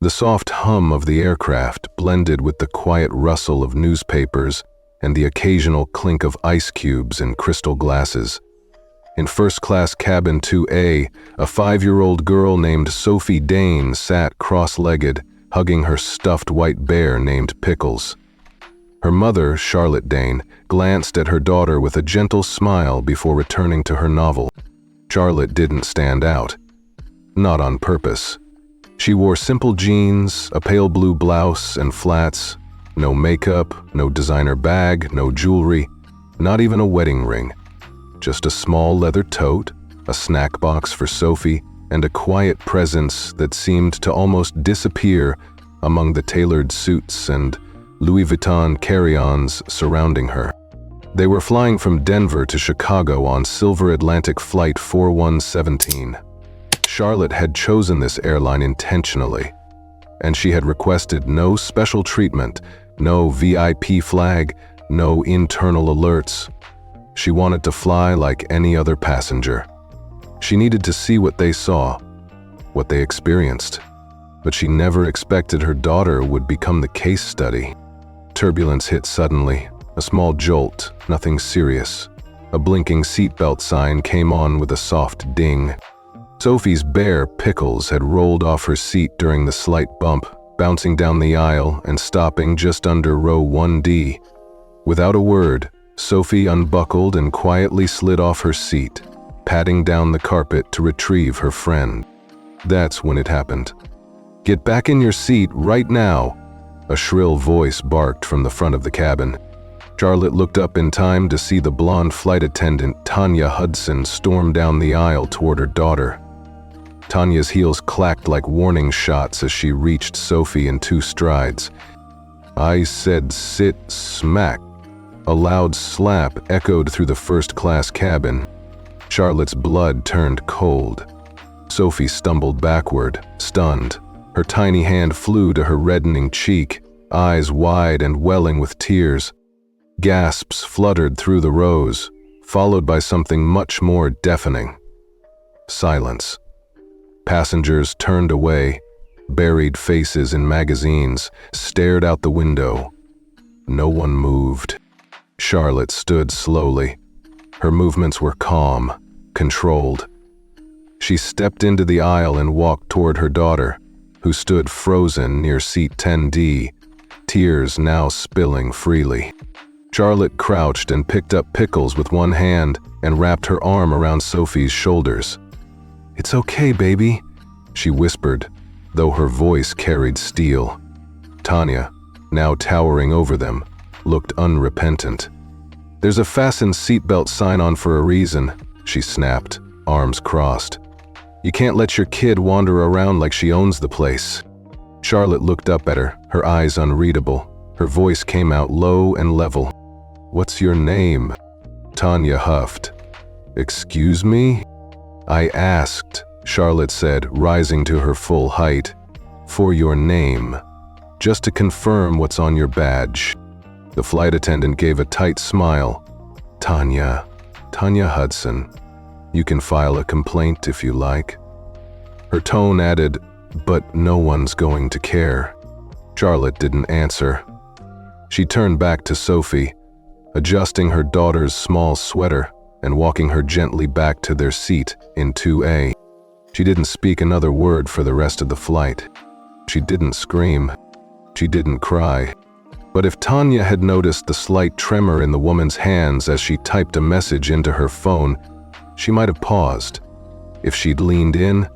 The soft hum of the aircraft blended with the quiet rustle of newspapers and the occasional clink of ice cubes in crystal glasses. In first-class cabin 2A, a 5-year-old girl named Sophie Dane sat cross-legged, hugging her stuffed white bear named Pickles. Her mother, Charlotte Dane, glanced at her daughter with a gentle smile before returning to her novel. Charlotte didn't stand out. Not on purpose. She wore simple jeans, a pale blue blouse, and flats. No makeup, no designer bag, no jewelry, not even a wedding ring. Just a small leather tote, a snack box for Sophie, and a quiet presence that seemed to almost disappear among the tailored suits and Louis Vuitton carry-ons surrounding her. They were flying from Denver to Chicago on Silver Atlantic Flight 4117. Charlotte had chosen this airline intentionally, and she had requested no special treatment, no VIP flag, no internal alerts. She wanted to fly like any other passenger. She needed to see what they saw, what they experienced, but she never expected her daughter would become the case study. Turbulence hit suddenly, a small jolt, nothing serious. A blinking seatbelt sign came on with a soft ding. Sophie's bear, Pickles, had rolled off her seat during the slight bump, bouncing down the aisle and stopping just under row 1D. Without a word, Sophie unbuckled and quietly slid off her seat, patting down the carpet to retrieve her friend. That's when it happened. "Get back in your seat right now," a shrill voice barked from the front of the cabin. Charlotte looked up in time to see the blonde flight attendant, Tanya Hudson, storm down the aisle toward her daughter. Tanya's heels clacked like warning shots as she reached Sophie in 2 strides. "I said sit smack." A loud slap echoed through the first-class cabin. Charlotte's blood turned cold. Sophie stumbled backward, stunned. Her tiny hand flew to her reddening cheek, eyes wide and welling with tears. Gasps fluttered through the rows, followed by something much more deafening. Silence. Passengers turned away, buried faces in magazines, stared out the window. No one moved. Charlotte stood slowly. Her movements were calm, controlled. She stepped into the aisle and walked toward her daughter, who stood frozen near seat 10D, tears now spilling freely. Charlotte crouched and picked up Pickles with one hand and wrapped her arm around Sophie's shoulders. "It's okay, baby," she whispered, though her voice carried steel. Tanya, now towering over them, looked unrepentant. "There's a fastened seatbelt sign on for a reason," she snapped, arms crossed. "You can't let your kid wander around like she owns the place." Charlotte looked up at her eyes unreadable. Her voice came out low and level. "What's your name?" Tanya huffed. "Excuse me?" "I asked," Charlotte said, rising to her full height, "for your name, just to confirm what's on your badge." The flight attendant gave a tight smile. Tanya Hudson. You can file a complaint if you like." Her tone added, "But no one's going to care." Charlotte didn't answer. She turned back to Sophie, adjusting her daughter's small sweater and walking her gently back to their seat in 2A. She didn't speak another word for the rest of the flight. She didn't scream. She didn't cry. But if Tanya had noticed the slight tremor in the woman's hands as she typed a message into her phone, she might have paused. If she'd leaned in,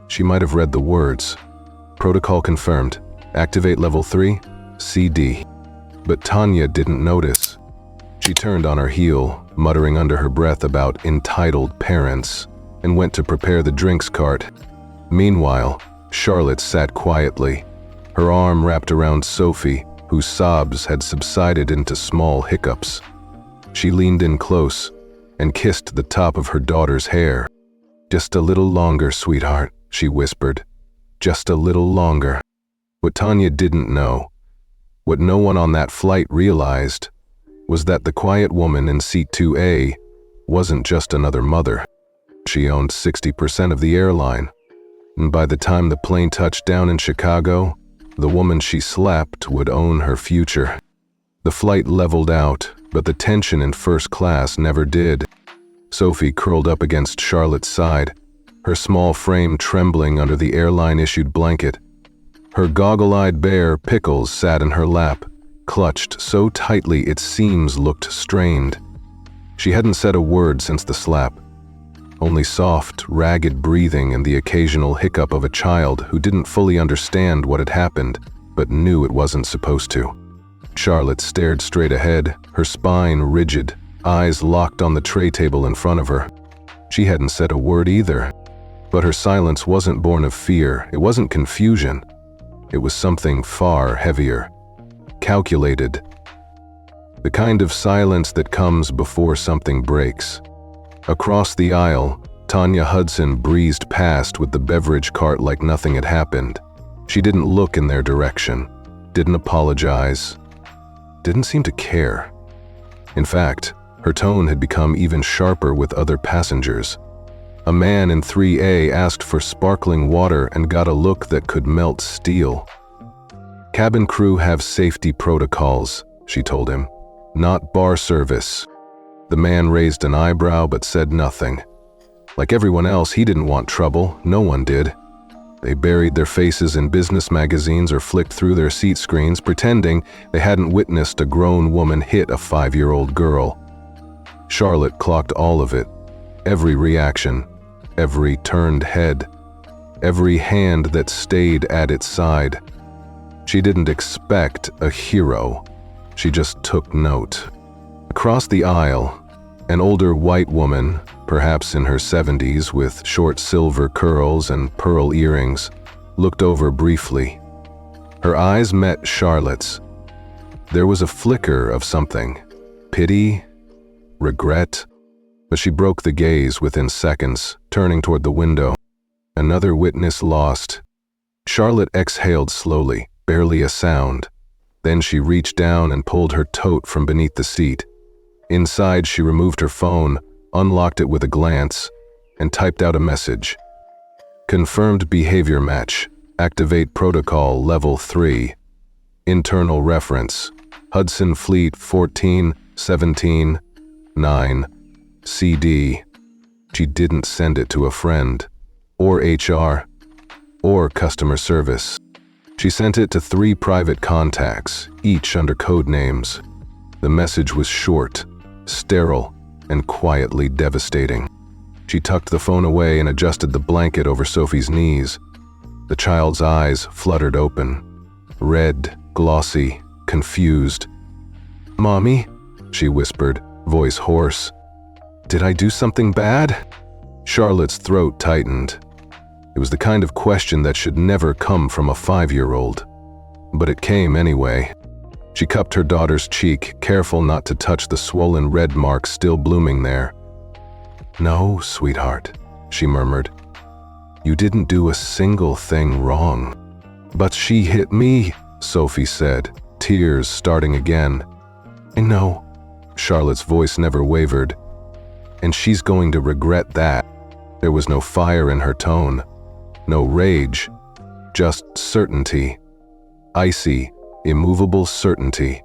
she might have read the words. "Protocol confirmed. Activate level 3, CD." But Tanya didn't notice. She turned on her heel, muttering under her breath about entitled parents, and went to prepare the drinks cart. Meanwhile, Charlotte sat quietly, her arm wrapped around Sophie, whose sobs had subsided into small hiccups. She leaned in close and kissed the top of her daughter's hair. "Just a little longer, sweetheart," she whispered. "Just a little longer." What Tanya didn't know, what no one on that flight realized, was that the quiet woman in seat 2A wasn't just another mother. She owned 60% of the airline. And by the time the plane touched down in Chicago, the woman she slapped would own her future. The flight leveled out, but the tension in first class never did. Sophie curled up against Charlotte's side, her small frame trembling under the airline-issued blanket. Her goggle-eyed bear, Pickles, sat in her lap, clutched so tightly its seams looked strained. She hadn't said a word since the slap. Only soft, ragged breathing and the occasional hiccup of a child who didn't fully understand what had happened, but knew it wasn't supposed to. Charlotte stared straight ahead, her spine rigid, eyes locked on the tray table in front of her. She hadn't said a word either. But her silence wasn't born of fear, it wasn't confusion. It was something far heavier. Calculated. The kind of silence that comes before something breaks. Across the aisle, Tanya Hudson breezed past with the beverage cart like nothing had happened. She didn't look in their direction, didn't apologize, didn't seem to care. In fact, her tone had become even sharper with other passengers. A man in 3A asked for sparkling water and got a look that could melt steel. "Cabin crew have safety protocols," she told him, "not bar service." The man raised an eyebrow but said nothing. Like everyone else, he didn't want trouble. No one did. They buried their faces in business magazines or flicked through their seat screens, pretending they hadn't witnessed a grown woman hit a 5-year-old girl. Charlotte clocked all of it. Every reaction, every turned head, every hand that stayed at its side. She didn't expect a hero. She just took note. Across the aisle, an older white woman, perhaps in her 70s with short silver curls and pearl earrings, looked over briefly. Her eyes met Charlotte's. There was a flicker of something, pity, regret, but she broke the gaze within seconds, turning toward the window. Another witness lost. Charlotte exhaled slowly, barely a sound. Then she reached down and pulled her tote from beneath the seat. Inside, she removed her phone, unlocked it with a glance, and typed out a message. "Confirmed behavior match. Activate protocol level 3. Internal reference. Hudson Fleet 14-17-9. CD." She didn't send it to a friend, or HR, or customer service. She sent it to 3 private contacts, each under code names. The message was short, sterile, and quietly devastating. She tucked the phone away and adjusted the blanket over Sophie's knees. The child's eyes fluttered open, red, glossy, confused. "Mommy," she whispered, voice hoarse. "Did I do something bad?" Charlotte's throat tightened. It was the kind of question that should never come from a 5-year-old. But it came anyway. She cupped her daughter's cheek, careful not to touch the swollen red mark still blooming there. "No, sweetheart," she murmured. "You didn't do a single thing wrong." "But she hit me," Sophie said, tears starting again. "I know." Charlotte's voice never wavered. "And she's going to regret that." There was no fire in her tone, no rage, just certainty. Icy, immovable certainty.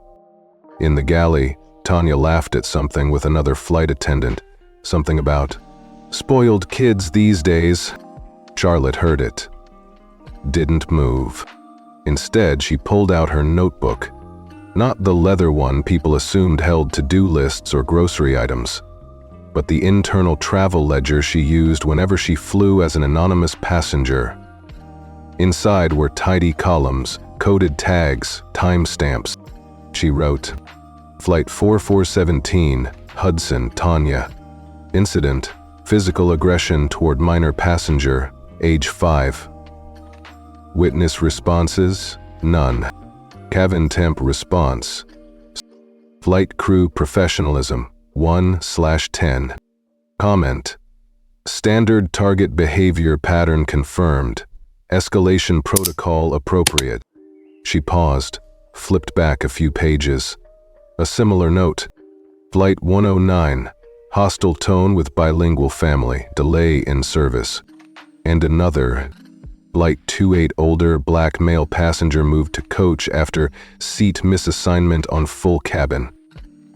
In the galley, Tanya laughed at something with another flight attendant, something about spoiled kids these days. Charlotte heard it. Didn't move. Instead, she pulled out her notebook. Not the leather one people assumed held to-do lists or grocery items, but the internal travel ledger she used whenever she flew as an anonymous passenger. Inside were tidy columns, coded tags, timestamps. She wrote, "Flight 4417, Hudson, Tanya. Incident, physical aggression toward minor passenger, age 5. Witness responses, none. Cabin temp response. Flight crew professionalism, 1/10. Comment, standard target behavior pattern confirmed. Escalation protocol appropriate." She paused, flipped back a few pages. A similar note. Flight 109, hostile tone with bilingual family, delay in service. And another, Flight 28 older black male passenger moved to coach after seat misassignment on full cabin.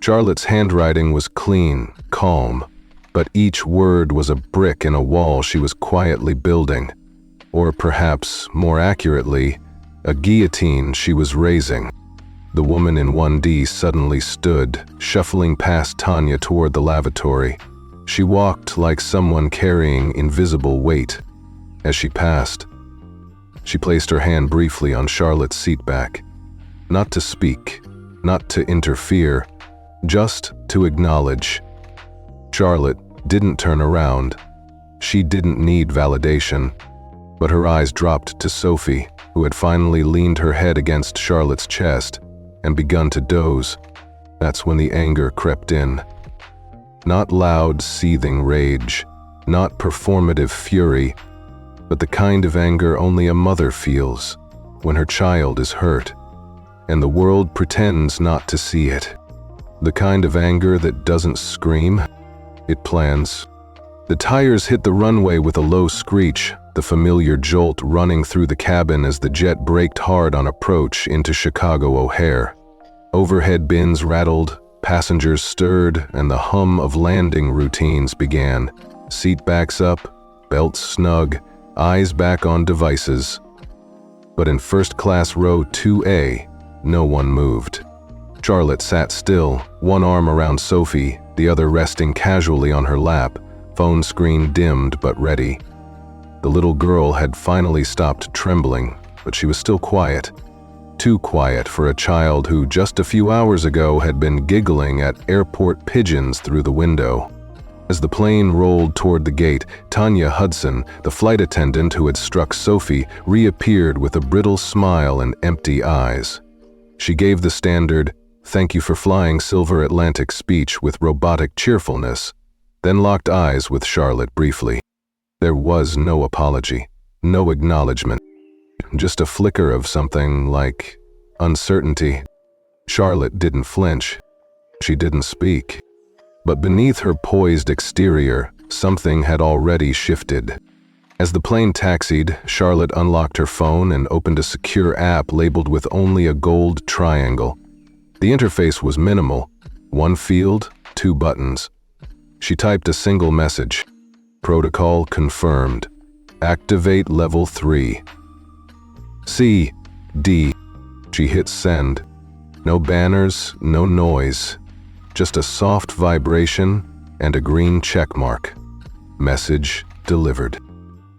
Charlotte's handwriting was clean, calm, but each word was a brick in a wall she was quietly building. Or perhaps, more accurately, a guillotine she was raising. The woman in 1D suddenly stood, shuffling past Tanya toward the lavatory. She walked like someone carrying invisible weight. As she passed, she placed her hand briefly on Charlotte's seat back. Not to speak, not to interfere, just to acknowledge. Charlotte didn't turn around. She didn't need validation, but her eyes dropped to Sophie, who had finally leaned her head against Charlotte's chest and begun to doze. That's when the anger crept in. Not loud, seething rage, not performative fury, but the kind of anger only a mother feels when her child is hurt, and the world pretends not to see it. The kind of anger that doesn't scream, it plans. The tires hit the runway with a low screech, the familiar jolt running through the cabin as the jet braked hard on approach into Chicago O'Hare. Overhead bins rattled, passengers stirred, and the hum of landing routines began. Seat backs up, belts snug, eyes back on devices. But in first-class row 2A, no one moved. Charlotte sat still, one arm around Sophie, the other resting casually on her lap, phone screen dimmed but ready. The little girl had finally stopped trembling, but she was still quiet. Too quiet for a child who just a few hours ago had been giggling at airport pigeons through the window. As the plane rolled toward the gate, Tanya Hudson, the flight attendant who had struck Sophie, reappeared with a brittle smile and empty eyes. She gave the standard, "Thank you for flying Silver Atlantic" speech with robotic cheerfulness, then locked eyes with Charlotte briefly. There was no apology, no acknowledgement, just a flicker of something like uncertainty. Charlotte didn't flinch. She didn't speak. But beneath her poised exterior, something had already shifted. As the plane taxied, Charlotte unlocked her phone and opened a secure app labeled with only a gold triangle. The interface was minimal, one field, 2 buttons. She typed a single message. Protocol confirmed. Activate level 3. C. D. She hit send. No banners, no noise. Just a soft vibration and a green check mark. Message delivered.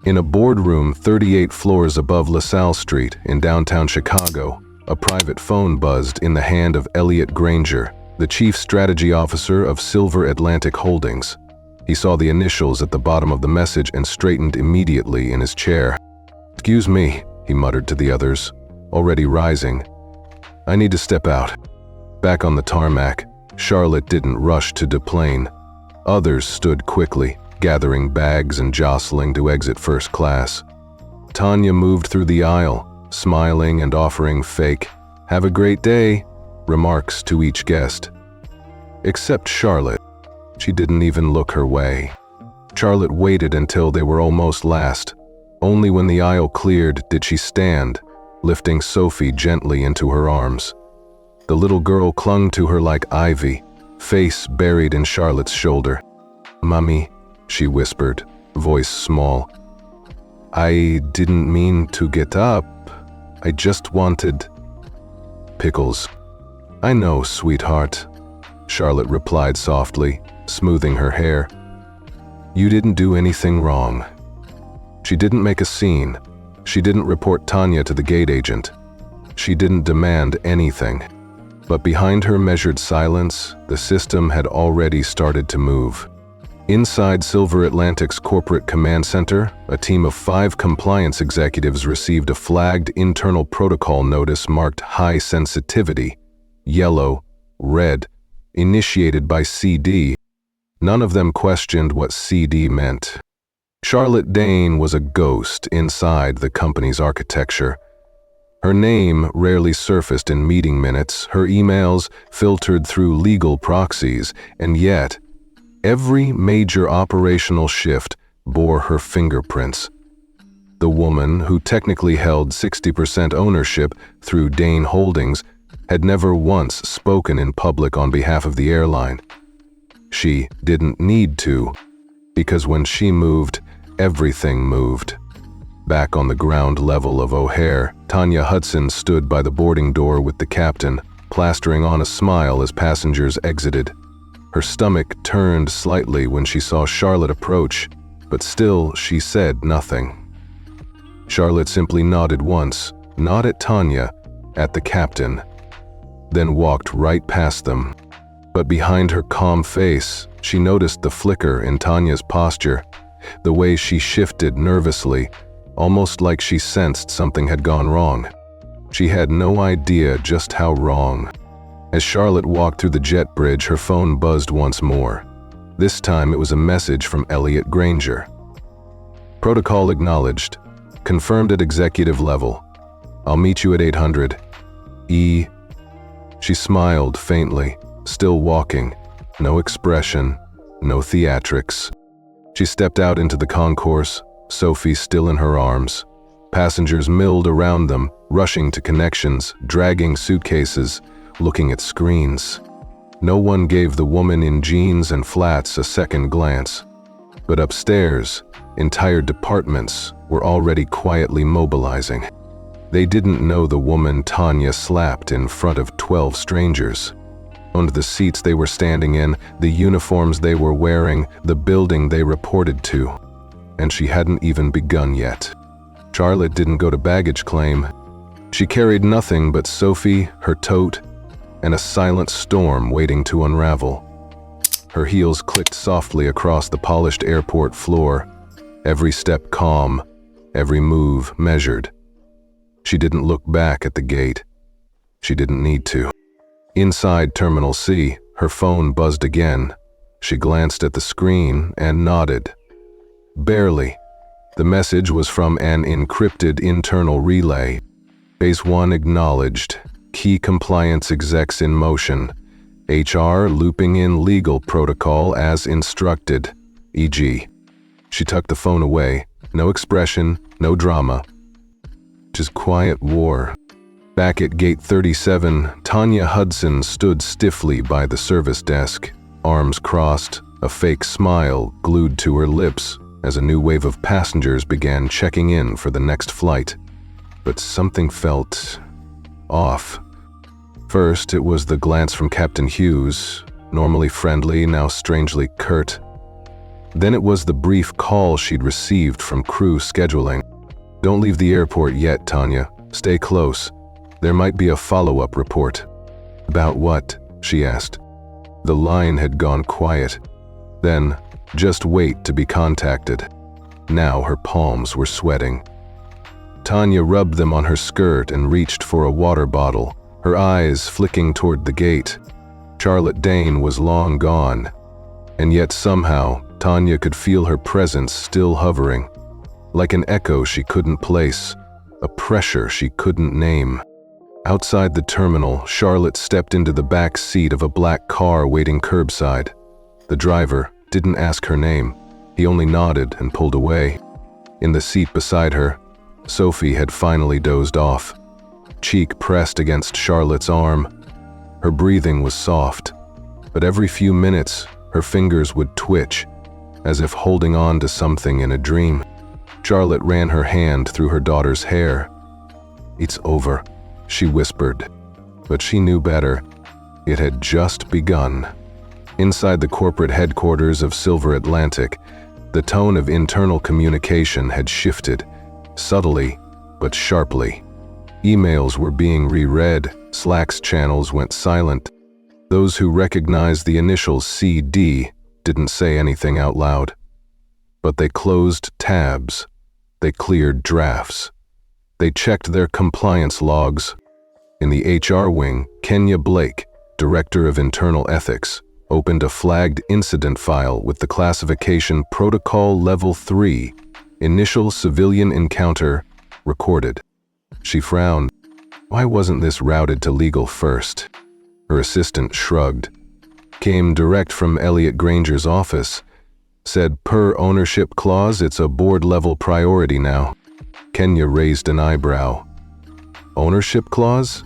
In a boardroom 38 floors above LaSalle Street in downtown Chicago, a private phone buzzed in the hand of Elliot Granger, the chief strategy officer of Silver Atlantic Holdings. He saw the initials at the bottom of the message and straightened immediately in his chair. "Excuse me," he muttered to the others, already rising. "I need to step out." Back on the tarmac, Charlotte didn't rush to deplane. Others stood quickly, gathering bags and jostling to exit first class. Tanya moved through the aisle, smiling and offering fake, "Have a great day," remarks to each guest. Except Charlotte. She didn't even look her way. Charlotte waited until they were almost last. Only when the aisle cleared did she stand, lifting Sophie gently into her arms. The little girl clung to her like ivy, face buried in Charlotte's shoulder. "Mommy," she whispered, voice small. "I didn't mean to get up. I just wanted..." "Pickles." "I know, sweetheart," Charlotte replied softly, smoothing her hair. "You didn't do anything wrong." She didn't make a scene. She didn't report Tanya to the gate agent. She didn't demand anything. But behind her measured silence, the system had already started to move. Inside Silver Atlantic's corporate command center, a team of 5 compliance executives received a flagged internal protocol notice marked high sensitivity, yellow, red, initiated by CD. None of them questioned what CD meant. Charlotte Dane was a ghost inside the company's architecture. Her name rarely surfaced in meeting minutes, her emails filtered through legal proxies, and yet, every major operational shift bore her fingerprints. The woman, who technically held 60% ownership through Dane Holdings, had never once spoken in public on behalf of the airline. She didn't need to, because when she moved, everything moved. Back on the ground level of O'Hare, Tanya Hudson stood by the boarding door with the captain, plastering on a smile as passengers exited. Her stomach turned slightly when she saw Charlotte approach, but still she said nothing. Charlotte simply nodded once, not at Tanya, at the captain, then walked right past them. But behind her calm face, she noticed the flicker in Tanya's posture, the way she shifted nervously, almost like she sensed something had gone wrong. She had no idea just how wrong. As Charlotte walked through the jet bridge, her phone buzzed once more. This time it was a message from Elliot Granger. Protocol acknowledged. Confirmed at executive level. I'll meet you at 800. E. She smiled faintly, still walking. No expression, no theatrics. She stepped out into the concourse, Sophie still in her arms. Passengers milled around them, rushing to connections, dragging suitcases, looking at screens. No one gave the woman in jeans and flats a second glance. But upstairs, entire departments were already quietly mobilizing. They didn't know the woman Tanya slapped in front of 12 strangers. Owned the seats they were standing in, the uniforms they were wearing, the building they reported to. And she hadn't even begun yet. Charlotte didn't go to baggage claim. She carried nothing but Sophie, her tote, and a silent storm waiting to unravel. Her heels clicked softly across the polished airport floor, every step calm, every move measured. She didn't look back at the gate. She didn't need to. Inside Terminal C, her phone buzzed again. She glanced at the screen and nodded. Barely. The message was from an encrypted internal relay. Phase 1 acknowledged. Key compliance execs in motion. HR looping in legal protocol as instructed, e.g. She tucked the phone away. No expression, no drama. Just quiet war. Back at gate 37, Tanya Hudson stood stiffly by the service desk, arms crossed, a fake smile glued to her lips as a new wave of passengers began checking in for the next flight. But something felt off. First, it was the glance from Captain Hughes, normally friendly, now strangely curt. Then it was the brief call she'd received from crew scheduling. Don't leave the airport yet, Tanya. Stay close. There might be a follow-up report. About what? She asked. The line had gone quiet. Then, just wait to be contacted. Now her palms were sweating. Tanya rubbed them on her skirt and reached for a water bottle, her eyes flicking toward the gate. Charlotte Dane was long gone, and yet somehow Tanya could feel her presence still hovering, like an echo she couldn't place, a pressure she couldn't name. Outside the terminal, Charlotte stepped into the back seat of a black car waiting curbside. The driver didn't ask her name. He only nodded and pulled away. In the seat beside her, Sophie had finally dozed off, cheek pressed against Charlotte's arm. Her breathing was soft, but every few minutes, her fingers would twitch, as if holding on to something in a dream. Charlotte ran her hand through her daughter's hair. "It's over," she whispered, but she knew better. It had just begun. Inside the corporate headquarters of Silver Atlantic, the tone of internal communication had shifted, subtly but sharply. Emails were being reread, Slack's channels went silent. Those who recognized the initials CD didn't say anything out loud. But they closed tabs. They cleared drafts. They checked their compliance logs. In the HR wing, Kenya Blake, Director of Internal Ethics, opened a flagged incident file with the classification Protocol Level 3, Initial Civilian Encounter, recorded. She frowned. Why wasn't this routed to legal first? Her assistant shrugged. Came direct from Elliot Granger's office. Said per ownership clause, it's a board-level priority now. Kenya raised an eyebrow. Ownership clause?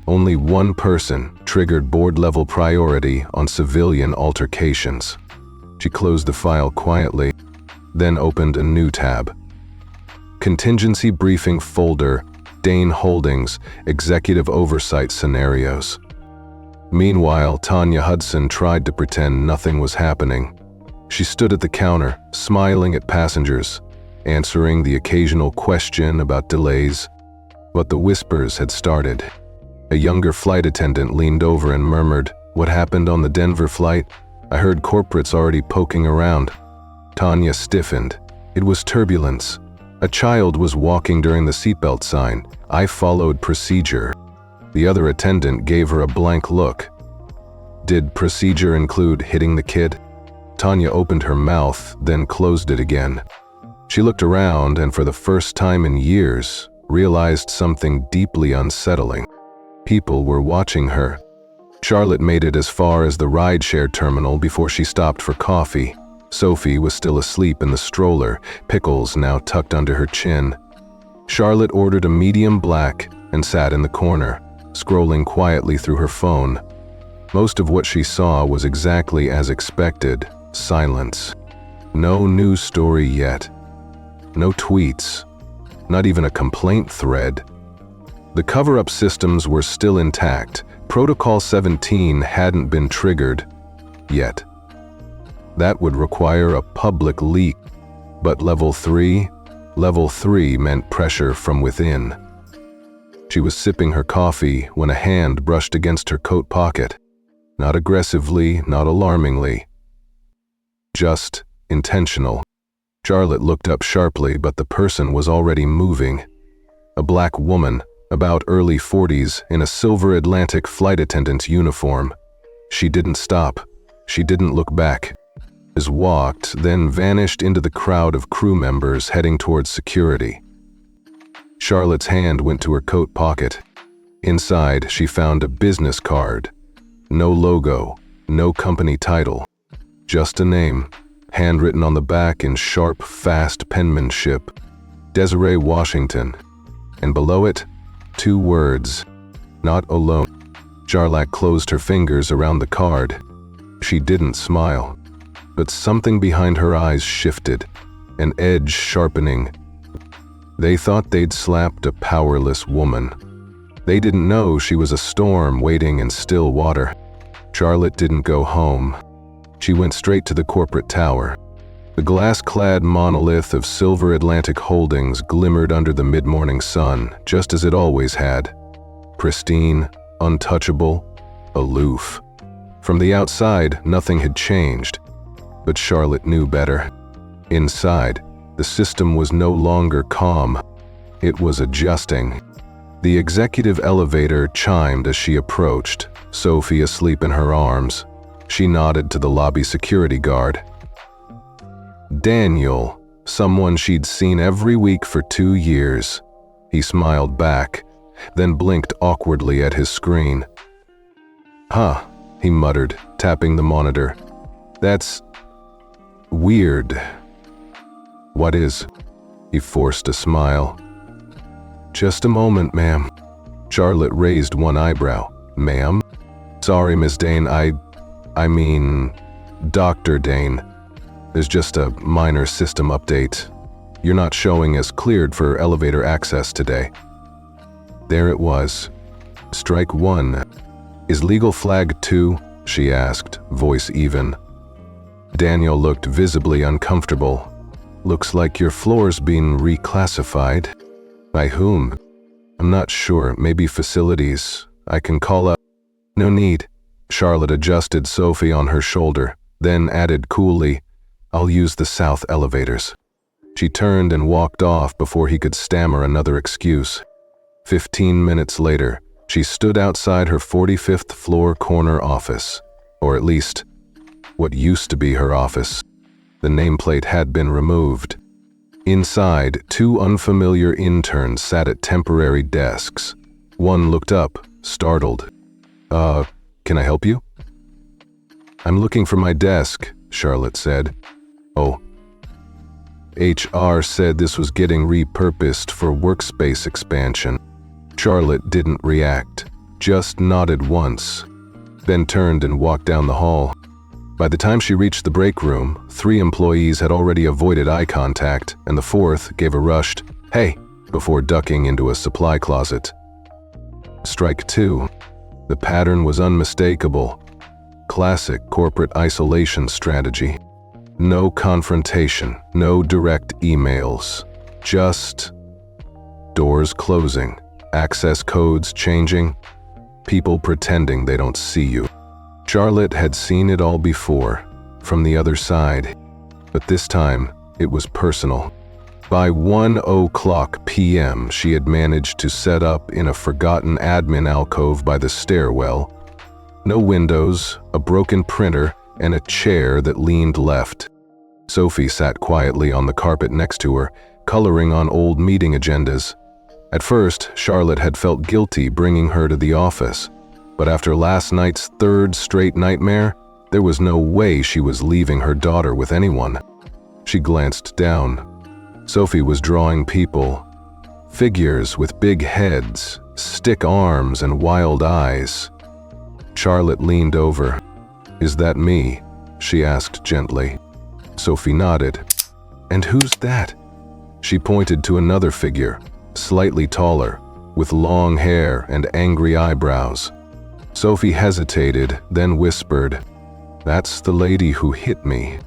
Only one person triggered board-level priority on civilian altercations. She closed the file quietly, then opened a new tab. Contingency Briefing Folder, Dane Holdings, Executive Oversight Scenarios. Meanwhile, Tanya Hudson tried to pretend nothing was happening. She stood at the counter, smiling at passengers, answering the occasional question about delays. But the whispers had started. A younger flight attendant leaned over and murmured, "What happened on the Denver flight? I heard corporates already poking around." Tanya stiffened. It was turbulence. A child was walking during the seatbelt sign. I followed procedure. The other attendant gave her a blank look. Did procedure include hitting the kid? Tanya opened her mouth, then closed it again. She looked around and for the first time in years, realized something deeply unsettling. People were watching her. Charlotte made it as far as the rideshare terminal before she stopped for coffee. Sophie was still asleep in the stroller, pickles now tucked under her chin. Charlotte ordered a medium black and sat in the corner, scrolling quietly through her phone. Most of what she saw was exactly as expected: silence. No news story yet. No tweets. Not even a complaint thread. The cover-up systems were still intact. Protocol 17 hadn't been triggered yet. That would require a public leak. But Level 3 meant pressure from within. She was sipping her coffee when a hand brushed against her coat pocket. Not aggressively, not alarmingly. Just intentional. Charlotte looked up sharply, but the person was already moving. A black woman, about early 40s, in a silver Atlantic flight attendant's uniform. She didn't stop. She didn't look back. She walked, then vanished into the crowd of crew members heading towards security. Charlotte's hand went to her coat pocket. Inside, she found a business card. No logo, no company title. Just a name, handwritten on the back in sharp, fast penmanship. Desiree Washington. And below it, 2 words. Not alone. Charlotte closed her fingers around the card. She didn't smile. But something behind her eyes shifted, an edge sharpening. They thought they'd slapped a powerless woman. They didn't know she was a storm waiting in still water. Charlotte didn't go home. She went straight to the corporate tower. The glass-clad monolith of Silver Atlantic Holdings glimmered under the mid-morning sun, just as it always had. Pristine, untouchable, aloof. From the outside, nothing had changed. But Charlotte knew better. Inside, the system was no longer calm. It was adjusting. The executive elevator chimed as she approached, Sophie asleep in her arms. She nodded to the lobby security guard. Daniel, someone she'd seen every week for 2 years. He smiled back, then blinked awkwardly at his screen. Huh, he muttered, tapping the monitor. That's weird. What is? He forced a smile. Just a moment, ma'am. Charlotte raised one eyebrow. Ma'am? Sorry, Miss Dane, I mean, Dr. Dane. There's just a minor system update. You're not showing as cleared for elevator access today. There it was. Strike 1. Is legal flag 2? She asked, voice even. Daniel looked visibly uncomfortable. Looks like your floor's been reclassified. By whom? I'm not sure, maybe facilities. I can call up. No need. Charlotte adjusted Sophie on her shoulder, then added coolly, I'll use the south elevators. She turned and walked off before he could stammer another excuse. 15 minutes later, she stood outside her 45th floor corner office, or at least, what used to be her office. The nameplate had been removed. Inside, 2 unfamiliar interns sat at temporary desks. One looked up, startled. Can I help you? I'm looking for my desk, Charlotte said. Oh. HR said this was getting repurposed for workspace expansion. Charlotte didn't react, just nodded once, then turned and walked down the hall. By the time she reached the break room, 3 employees had already avoided eye contact, and the 4th gave a rushed, "Hey," before ducking into a supply closet. Strike 2. The pattern was unmistakable. Classic corporate isolation strategy. No confrontation, no direct emails, just doors closing, access codes changing, people pretending they don't see you. Charlotte had seen it all before, from the other side, but this time it was personal. By 1:00 p.m., she had managed to set up in a forgotten admin alcove by the stairwell. No windows, a broken printer, and a chair that leaned left. Sophie sat quietly on the carpet next to her, coloring on old meeting agendas. At first, Charlotte had felt guilty bringing her to the office, but after last night's 3rd straight nightmare, there was no way she was leaving her daughter with anyone. She glanced down. Sophie was drawing people, figures with big heads, stick arms, and wild eyes. Charlotte leaned over. "Is that me?" she asked gently. Sophie nodded. "And who's that?" She pointed to another figure, slightly taller, with long hair and angry eyebrows. Sophie hesitated, then whispered, "That's the lady who hit me."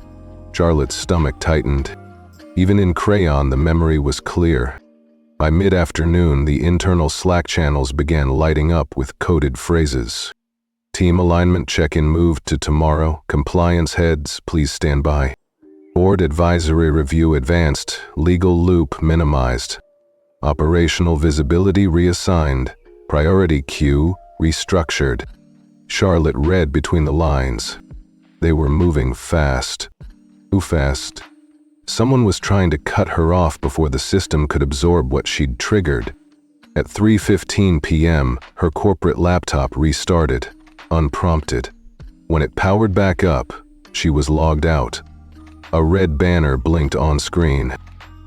Charlotte's stomach tightened. Even in crayon, the memory was clear. By mid-afternoon, the internal Slack channels began lighting up with coded phrases. Team alignment check-in moved to tomorrow. Compliance heads, please stand by. Board advisory review advanced. Legal loop minimized. Operational visibility reassigned. Priority queue restructured. Charlotte read between the lines. They were moving fast. Too fast. Someone was trying to cut her off before the system could absorb what she'd triggered. At 3:15 p.m., her corporate laptop restarted, unprompted. When it powered back up, she was logged out. A red banner blinked on screen.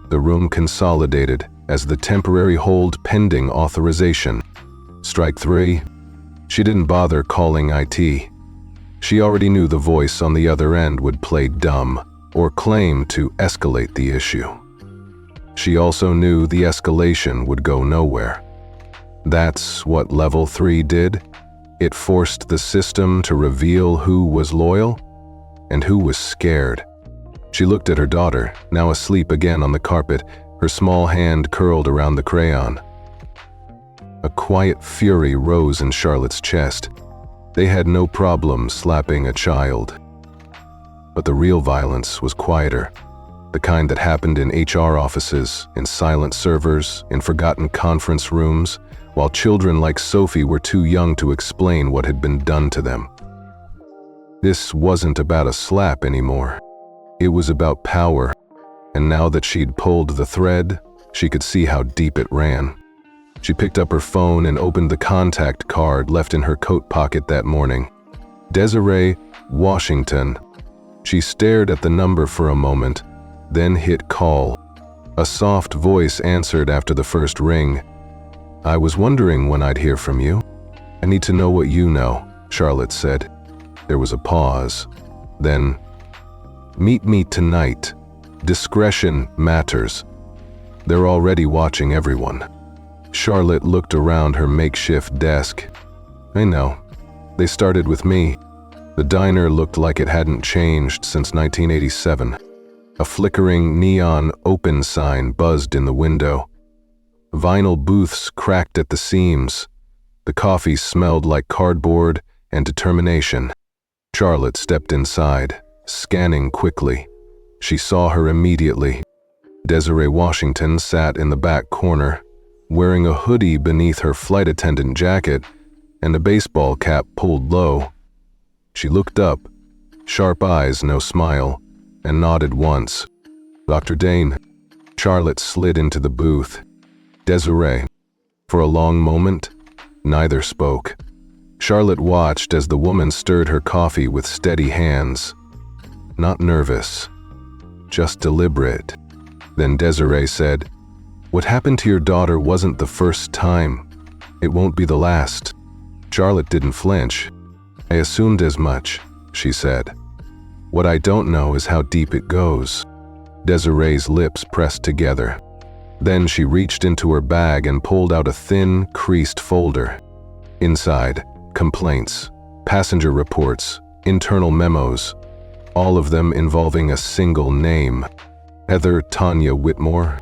The room consolidated as the temporary hold pending authorization. Strike 3. She didn't bother calling IT. She already knew the voice on the other end would play dumb or claim to escalate the issue. She also knew the escalation would go nowhere. That's what Level 3 did. It forced the system to reveal who was loyal and who was scared. She looked at her daughter, now asleep again on the carpet, her small hand curled around the crayon. A quiet fury rose in Charlotte's chest. They had no problem slapping a child. But the real violence was quieter, the kind that happened in HR offices, in silent servers, in forgotten conference rooms, while children like Sophie were too young to explain what had been done to them. This wasn't about a slap anymore. It was about power, and now that she'd pulled the thread, she could see how deep it ran. She picked up her phone and opened the contact card left in her coat pocket that morning. Desiree, Washington. She stared at the number for a moment, then hit call. A soft voice answered after the first ring. "I was wondering when I'd hear from you. I need to know what you know," Charlotte said. There was a pause. Then, "Meet me tonight. Discretion matters. They're already watching everyone." Charlotte looked around her makeshift desk. "I know. They started with me." The diner looked like it hadn't changed since 1987. A flickering neon open sign buzzed in the window. Vinyl booths cracked at the seams. The coffee smelled like cardboard and determination. Charlotte stepped inside, scanning quickly. She saw her immediately. Desiree Washington sat in the back corner, wearing a hoodie beneath her flight attendant jacket and a baseball cap pulled low. She looked up, sharp eyes, no smile, and nodded once. "Dr. Dane." Charlotte slid into the booth. "Desiree." For a long moment, neither spoke. Charlotte watched as the woman stirred her coffee with steady hands. Not nervous, just deliberate. Then Desiree said, "What happened to your daughter wasn't the first time. It won't be the last." Charlotte didn't flinch. "I assumed as much," she said. "What I don't know is how deep it goes." Desiree's lips pressed together. Then she reached into her bag and pulled out a thin, creased folder. Inside, complaints, passenger reports, internal memos, all of them involving a single name. Heather Tanya Whitmore.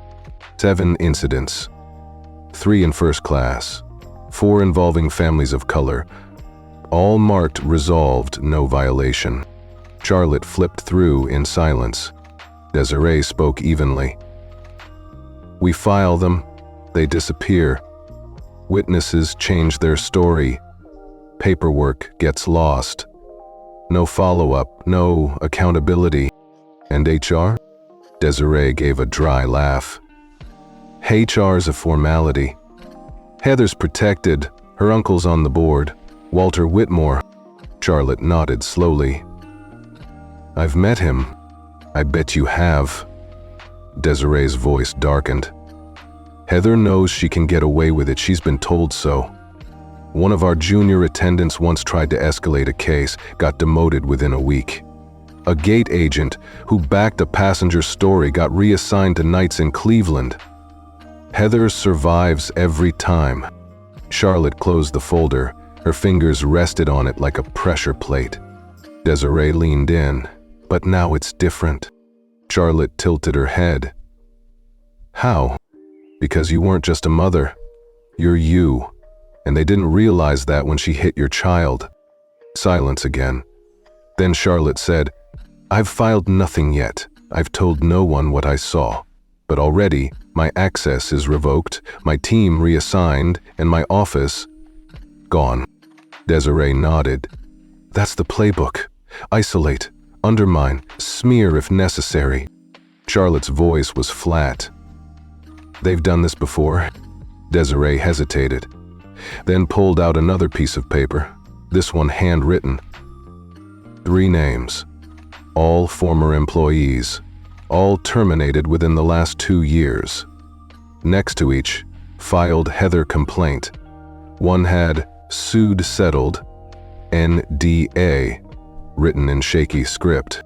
7 incidents. 3 in first class. 4 involving families of color. All marked resolved, no violation. Charlotte flipped through in silence. Desiree spoke evenly. "We file them, they disappear. Witnesses change their story. Paperwork gets lost. No follow-up, no accountability. And HR?" Desiree gave a dry laugh. "HR's a formality. Heather's protected, her uncle's on the board. Walter Whitmore." Charlotte nodded slowly. "I've met him. I bet you have." Desiree's voice darkened. "Heather knows she can get away with it. She's been told so. One of our junior attendants once tried to escalate a case, got demoted within a week. A gate agent who backed a passenger story got reassigned to nights in Cleveland. Heather survives every time." Charlotte closed the folder. Her fingers rested on it like a pressure plate. Desiree leaned in. "But now it's different." Charlotte tilted her head. "How?" "Because you weren't just a mother. You're you. And they didn't realize that when she hit your child." Silence again. Then Charlotte said, "I've filed nothing yet. I've told no one what I saw. But already, my access is revoked, my team reassigned, and my office gone." Desiree nodded. "That's the playbook. Isolate, undermine, smear if necessary." Charlotte's voice was flat. "They've done this before?" Desiree hesitated, then pulled out another piece of paper, this one handwritten. 3 names, all former employees, all terminated within the last 2 years. Next to each, filed Heather complaint. One had sued settled, NDA, written in shaky script.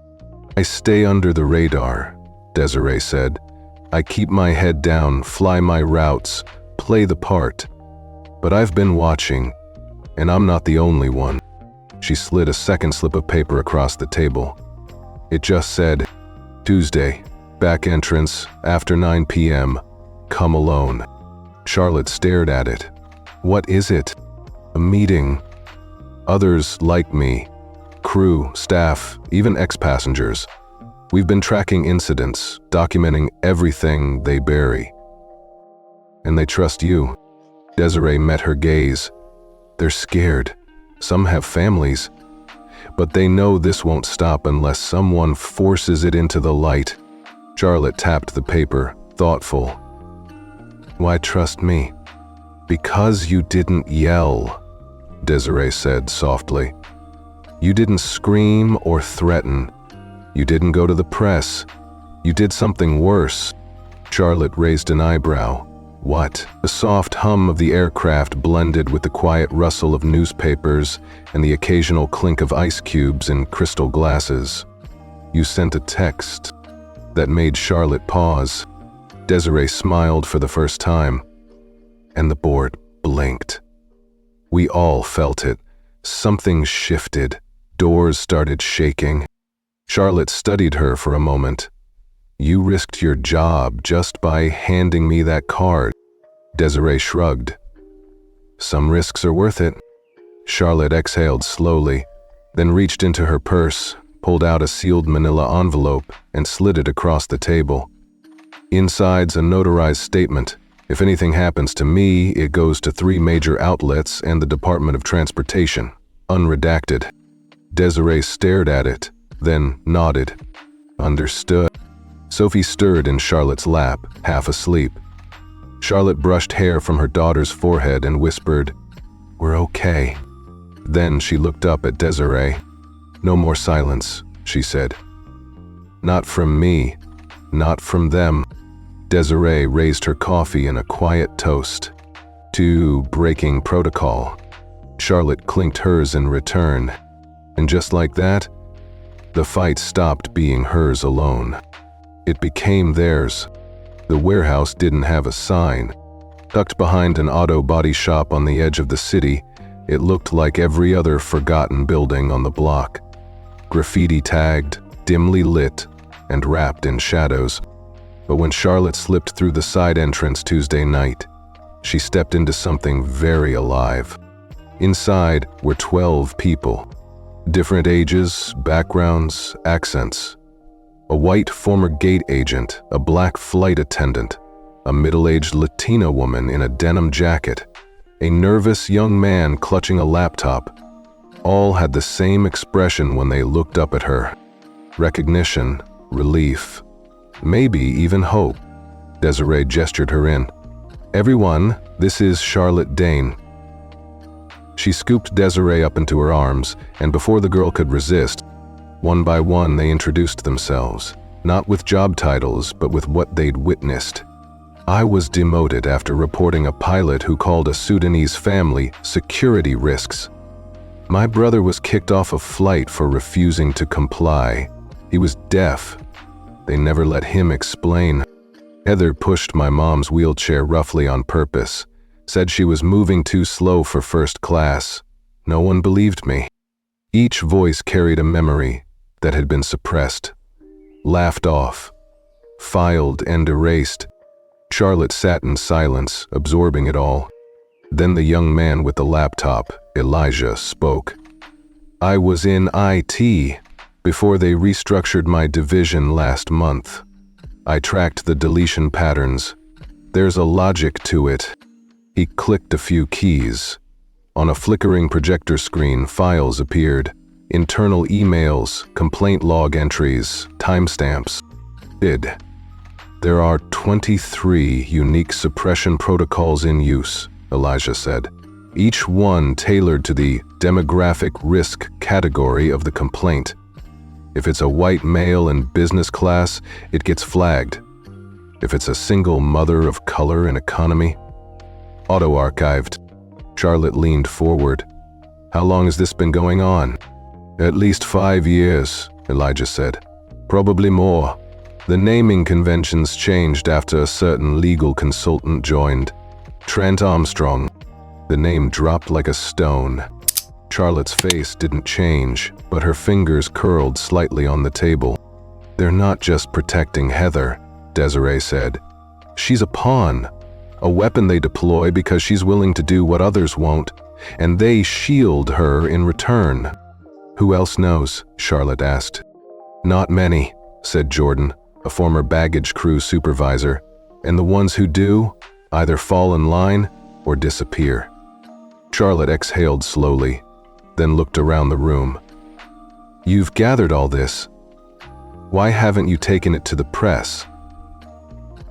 "I stay under the radar," Desiree said. "I keep my head down, fly my routes, play the part. But I've been watching, and I'm not the only one." She slid a second slip of paper across the table. It just said, "Tuesday, back entrance, after 9 p.m., come alone." Charlotte stared at it. "What is it?" "A meeting. Others like me. Crew, staff, even ex-passengers. We've been tracking incidents, documenting everything they bury. And they trust you." Desiree met her gaze. "They're scared. Some have families. But they know this won't stop unless someone forces it into the light." Charlotte tapped the paper, thoughtful. "Why trust me?" "Because you didn't yell," Desiree said softly. "You didn't scream or threaten. You didn't go to the press. You did something worse." Charlotte raised an eyebrow. "What?" The soft hum of the aircraft blended with the quiet rustle of newspapers and the occasional clink of ice cubes in crystal glasses. "You sent a text." That made Charlotte pause. Desiree smiled for the first time, and the board blinked. We all felt it. Something shifted. Doors started shaking. Charlotte studied her for a moment. "You risked your job just by handing me that card." Desiree shrugged. "Some risks are worth it." Charlotte exhaled slowly, then reached into her purse, pulled out a sealed manila envelope, and slid it across the table. Inside's a notarized statement. If anything happens to me, it goes to 3 major outlets and the Department of Transportation. Unredacted. Desiree stared at it, then nodded. "Understood." Sophie stirred in Charlotte's lap, half asleep. Charlotte brushed hair from her daughter's forehead and whispered, "We're okay." Then she looked up at Desiree. "No more silence," she said. "Not from me, not from them." Desiree raised her coffee in a quiet toast to breaking protocol. Charlotte clinked hers in return, and just like that, the fight stopped being hers alone. It became theirs. The warehouse didn't have a sign. Tucked behind an auto body shop on the edge of the city, it looked like every other forgotten building on the block. Graffiti tagged, dimly lit, and wrapped in shadows. But when Charlotte slipped through the side entrance Tuesday night, she stepped into something very alive. Inside were 12 people. Different ages, backgrounds, accents. A white former gate agent, a black flight attendant, a middle-aged Latina woman in a denim jacket, a nervous young man clutching a laptop. All had the same expression when they looked up at her. Recognition, relief, maybe even hope. Desiree gestured her in. "Everyone, this is Charlotte Dane." She scooped Desiree up into her arms, and before the girl could resist, one by one they introduced themselves, not with job titles, but with what they'd witnessed. "I was demoted after reporting a pilot who called a Sudanese family security risks. My brother was kicked off a flight for refusing to comply. He was deaf. They never let him explain. Heather pushed my mom's wheelchair roughly on purpose, said she was moving too slow for first class. No one believed me." Each voice carried a memory that had been suppressed, laughed off, filed and erased. Charlotte sat in silence, absorbing it all. Then the young man with the laptop, Elijah, spoke. "I was in IT before they restructured my division last month. I tracked the deletion patterns. There's a logic to it." He clicked a few keys. On a flickering projector screen, files appeared. Internal emails, complaint log entries, timestamps. "There are 23 unique suppression protocols in use," Elijah said. "Each one tailored to the demographic risk category of the complaint. If it's a white male in business class, it gets flagged. If it's a single mother of color in economy, auto-archived." Charlotte leaned forward. "How long has this been going on?" "At least 5 years, Elijah said. "Probably more. The naming conventions changed after a certain legal consultant joined. Trent Armstrong." The name dropped like a stone. Charlotte's face didn't change, but her fingers curled slightly on the table. "They're not just protecting Heather," Desiree said. "She's a pawn, a weapon they deploy because she's willing to do what others won't, and they shield her in return." "Who else knows?" Charlotte asked. "Not many," said Jordan, a former baggage crew supervisor, "and the ones who do either fall in line or disappear." Charlotte exhaled slowly, then looked around the room. "You've gathered all this. Why haven't you taken it to the press?"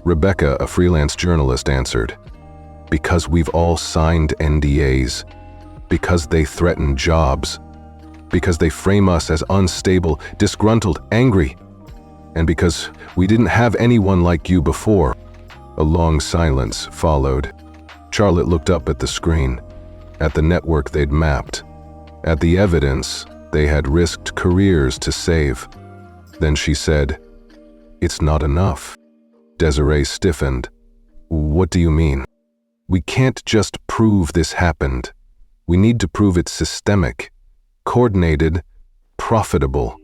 Rebecca, a freelance journalist, answered. "Because we've all signed NDAs. Because they threaten jobs. Because they frame us as unstable, disgruntled, angry. And because we didn't have anyone like you before." A long silence followed. Charlotte looked up at the screen, at the network they'd mapped, at the evidence they had risked careers to save. Then she said, "It's not enough." Desiree stiffened. "What do you mean?" "We can't just prove this happened. We need to prove it's systemic, coordinated, profitable.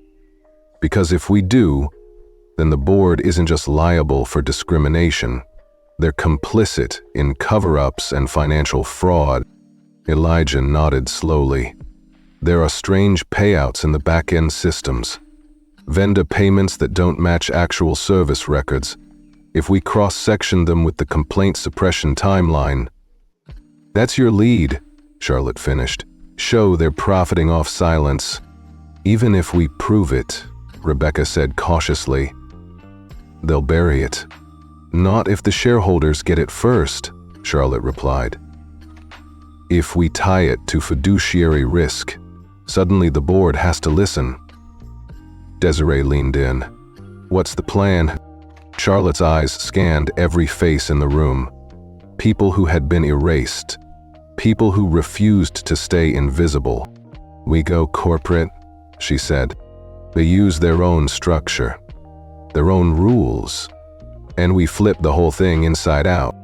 Because if we do, then the board isn't just liable for discrimination. They're complicit in cover-ups and financial fraud." Elijah nodded slowly. "There are strange payouts in the back-end systems. Vendor payments that don't match actual service records. If we cross-section them with the complaint suppression timeline..." "That's your lead," Charlotte finished. "Show they're profiting off silence." "Even if we prove it," Rebecca said cautiously, "they'll bury it." "Not if the shareholders get it first," Charlotte replied. "If we tie it to fiduciary risk, suddenly the board has to listen." Desiree leaned in. "What's the plan?" Charlotte's eyes scanned every face in the room. People who had been erased. People who refused to stay invisible. "We go corporate," she said. "They use their own structure, their own rules. And we flip the whole thing inside out."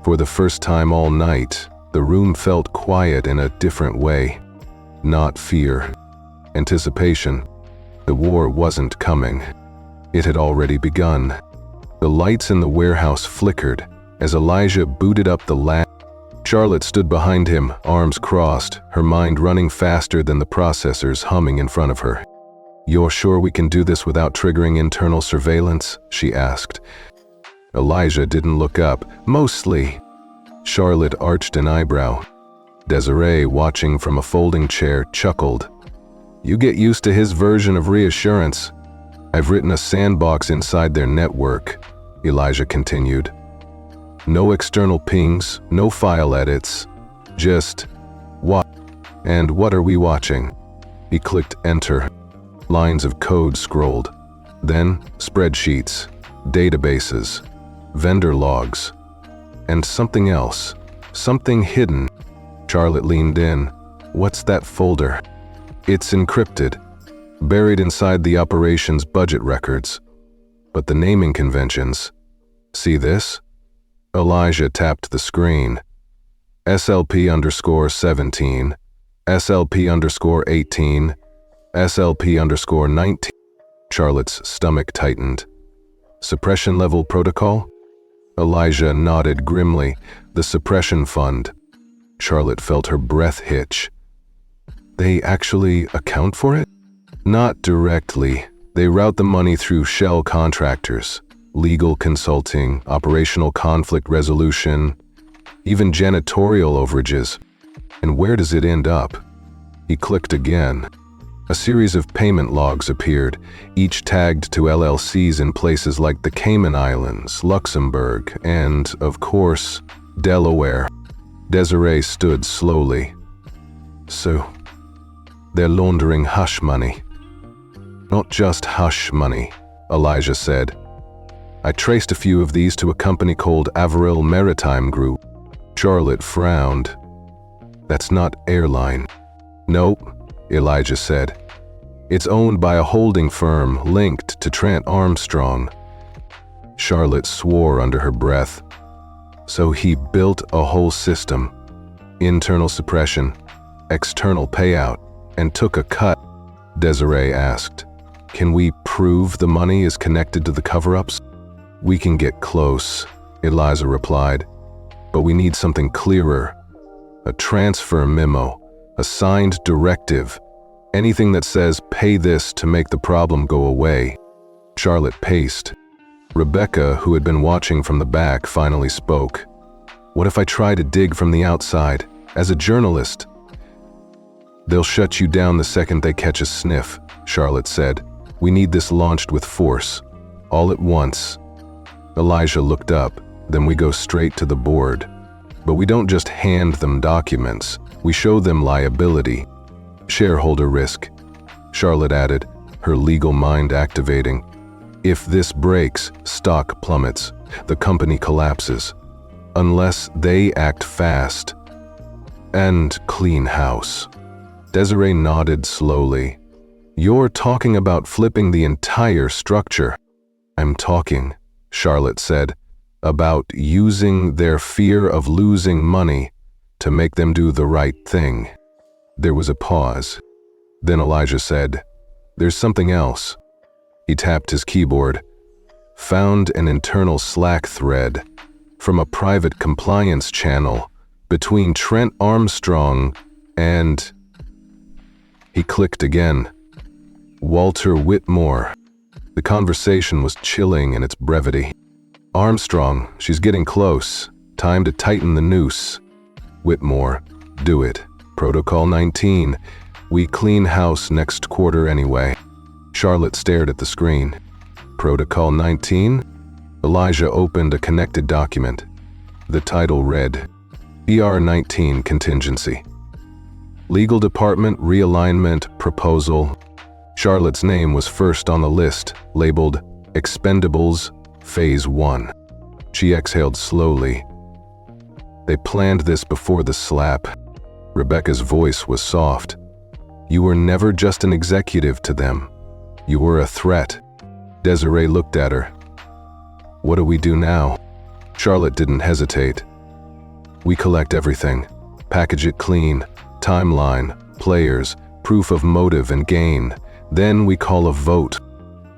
For the first time all night, the room felt quiet in a different way. Not fear. Anticipation. The war wasn't coming. It had already begun. The lights in the warehouse flickered as Elijah booted up the lamp. Charlotte stood behind him, arms crossed, her mind running faster than the processors humming in front of her. "You're sure we can do this without triggering internal surveillance?" she asked. Elijah didn't look up. "Mostly." Charlotte arched an eyebrow. Desiree, watching from a folding chair, chuckled. "You get used to his version of reassurance. I've written a sandbox inside their network," Elijah continued. "No external pings, no file edits, just what? And what are we watching?" He clicked enter. Lines of code scrolled. Then spreadsheets, databases, vendor logs, and something else, something hidden. Charlotte leaned in. "What's that folder?" "It's encrypted, buried inside the operations budget records. But the naming conventions. See this?" Elijah tapped the screen. SLP_17, SLP_18, SLP_19. Charlotte's stomach tightened. "Suppression level protocol?" Elijah nodded grimly. "The suppression fund." Charlotte felt her breath hitch. "They actually account for it?" "Not directly. They route the money through shell contractors, legal consulting, operational conflict resolution, even janitorial overages. And where does it end up?" He clicked again. A series of payment logs appeared, each tagged to LLCs in places like the Cayman Islands, Luxembourg, and, of course, Delaware. Desiree stood slowly. "So, they're laundering hush money." "Not just hush money," Elijah said. "I traced a few of these to a company called Avril Maritime Group." Charlotte frowned. "That's not Airline." "Nope," Elijah said. "It's owned by a holding firm linked to Trent Armstrong." Charlotte swore under her breath. "So he built a whole system, internal suppression, external payout, and took a cut?" Desiree asked. "Can we prove the money is connected to the cover-ups?" "We can get close," Elijah replied. "But we need something clearer. A transfer memo, a signed directive, anything that says pay this to make the problem go away." Charlotte paced. Rebecca, who had been watching from the back, finally spoke. "What if I try to dig from the outside, as a journalist?" "They'll shut you down the second they catch a sniff," Charlotte said. "We need this launched with force, all at once." Elijah looked up. "Then we go straight to the board. But we don't just hand them documents. We show them liability. Shareholder risk," Charlotte added, her legal mind activating. "If this breaks, stock plummets. The company collapses. Unless they act fast. And clean house." Desiree nodded slowly. "You're talking about flipping the entire structure." "I'm talking," Charlotte said, "about using their fear of losing money to make them do the right thing." There was a pause. Then Elijah said, "There's something else." He tapped his keyboard. "Found an internal Slack thread from a private compliance channel between Trent Armstrong and..." He clicked again. "Walter Whitmore." The conversation was chilling in its brevity. "Armstrong, she's getting close. Time to tighten the noose." Whitmore, "Do it. Protocol 19. We clean house next quarter anyway." Charlotte stared at the screen. "Protocol 19? Elijah opened a connected document. The title read, PR-19 Contingency. Legal Department Realignment Proposal. Charlotte's name was first on the list, labeled Expendables Phase 1. She exhaled slowly. They planned this before the slap. Rebecca's voice was soft. You were never just an executive to them. You were a threat. Desiree looked at her. What do we do now? Charlotte didn't hesitate. We collect everything. Package it clean. Timeline, players, proof of motive and gain. Then we call a vote.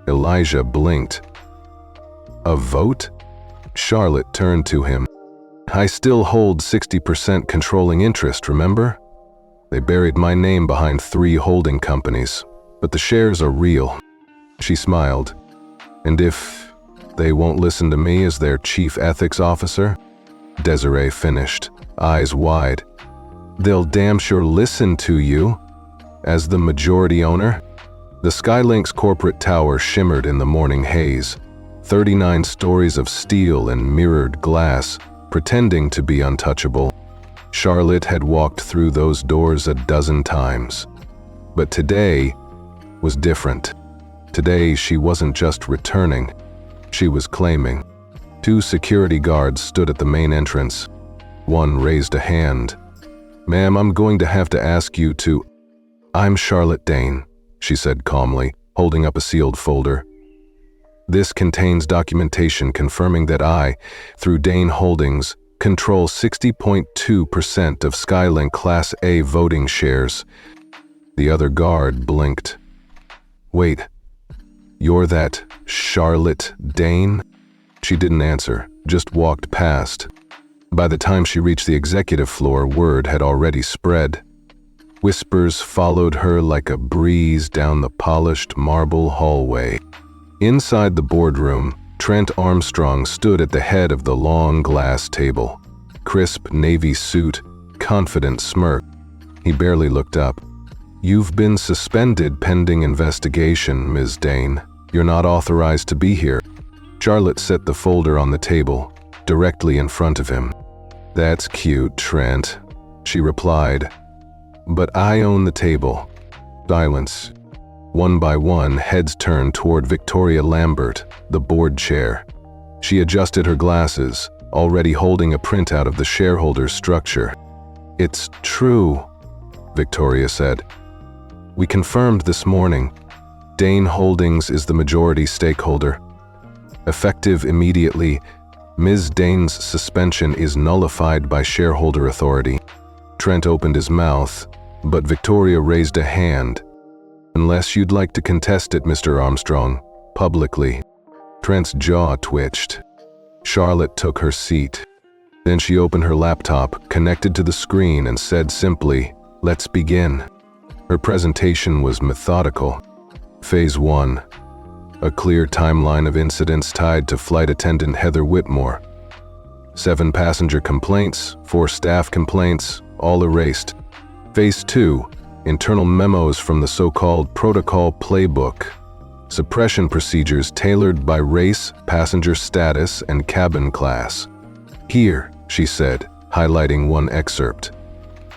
Elijah blinked. A vote? Charlotte turned to him. I still hold 60% controlling interest, remember? They buried my name behind 3 holding companies, but the shares are real. She smiled. And if they won't listen to me as their chief ethics officer? Desiree finished, eyes wide. They'll damn sure listen to you. As the majority owner? The Skylink's corporate tower shimmered in the morning haze. 39 stories of steel and mirrored glass, pretending to be untouchable. Charlotte had walked through those doors a dozen times. But today was different. Today she wasn't just returning, she was claiming. 2 security guards stood at the main entrance. One raised a hand. Ma'am, I'm going to have to ask you to… I'm Charlotte Dane, she said calmly, holding up a sealed folder. This contains documentation confirming that I, through Dane Holdings, control 60.2% of Skylink Class A voting shares. The other guard blinked. Wait, you're that Charlotte Dane? She didn't answer, just walked past. By the time she reached the executive floor, word had already spread. Whispers followed her like a breeze down the polished marble hallway. Inside the boardroom, Trent Armstrong stood at the head of the long glass table. Crisp navy suit, confident smirk. He barely looked up. You've been suspended pending investigation, Ms. Dane. You're not authorized to be here. Charlotte set the folder on the table, directly in front of him. That's cute, Trent, she replied. But I own the table. Silence. One by one, heads turned toward Victoria Lambert, the board chair. She adjusted her glasses, already holding a printout of the shareholders' structure. It's true, Victoria said. We confirmed this morning. Dane Holdings is the majority stakeholder. Effective immediately, Ms. Dane's suspension is nullified by shareholder authority. Trent opened his mouth, but Victoria raised a hand. Unless you'd like to contest it, Mr. Armstrong, publicly. Trent's jaw twitched. Charlotte took her seat. Then she opened her laptop, connected to the screen, and said simply, "Let's begin." Her presentation was methodical. Phase 1. A clear timeline of incidents tied to flight attendant Heather Whitmore. 7 passenger complaints, 4 staff complaints, all erased. Phase 2. Internal memos from the so-called protocol Playbook. Suppression procedures tailored by race, passenger status, and cabin class. Here, she said, highlighting one excerpt.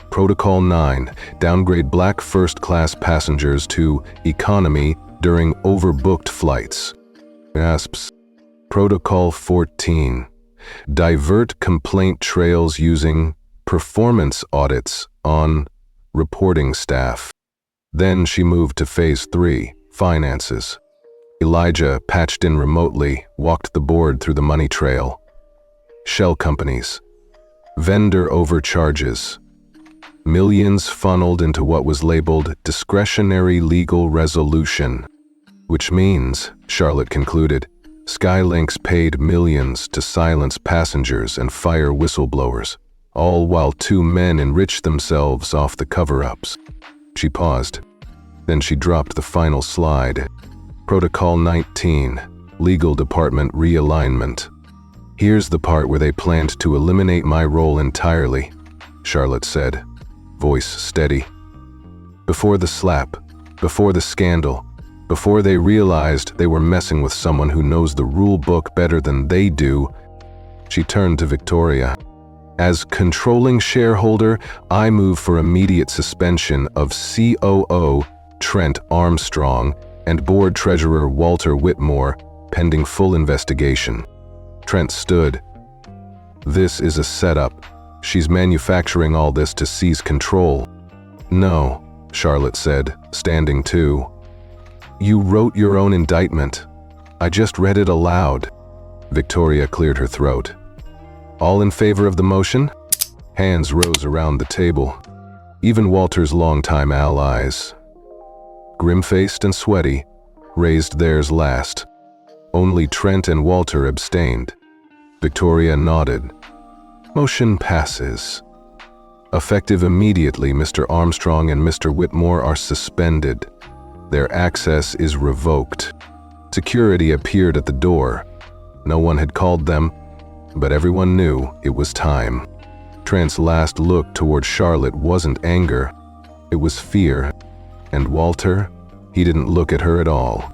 Protocol 9, downgrade black first-class passengers to economy during overbooked flights. Gasps. Protocol 14, divert complaint trails using performance audits on reporting staff. Then she moved to Phase 3, finances. Elijah, patched in remotely, walked the board through the money trail. Shell companies. Vendor overcharges. Millions funneled into what was labeled discretionary legal resolution. Which means, Charlotte concluded, Skylinks paid millions to silence passengers and fire whistleblowers, all while 2 men enriched themselves off the cover-ups. She paused. Then she dropped the final slide. Protocol 19, Legal Department Realignment. Here's the part where they planned to eliminate my role entirely, Charlotte said, voice steady. Before the slap, before the scandal, before they realized they were messing with someone who knows the rule book better than they do, she turned to Victoria. As controlling shareholder, I move for immediate suspension of COO Trent Armstrong and board treasurer Walter Whitmore pending full investigation. Trent stood. This is a setup. She's manufacturing all this to seize control. No, Charlotte said, standing too. You wrote your own indictment. I just read it aloud. Victoria cleared her throat. All in favor of the motion? Hands rose around the table. Even Walter's longtime allies, grim-faced and sweaty, raised theirs last. Only Trent and Walter abstained. Victoria nodded. Motion passes. Effective immediately, Mr. Armstrong and Mr. Whitmore are suspended. Their access is revoked. Security appeared at the door. No one had called them, but everyone knew it was time. Trent's last look toward Charlotte wasn't anger, it was fear. And Walter, he didn't look at her at all.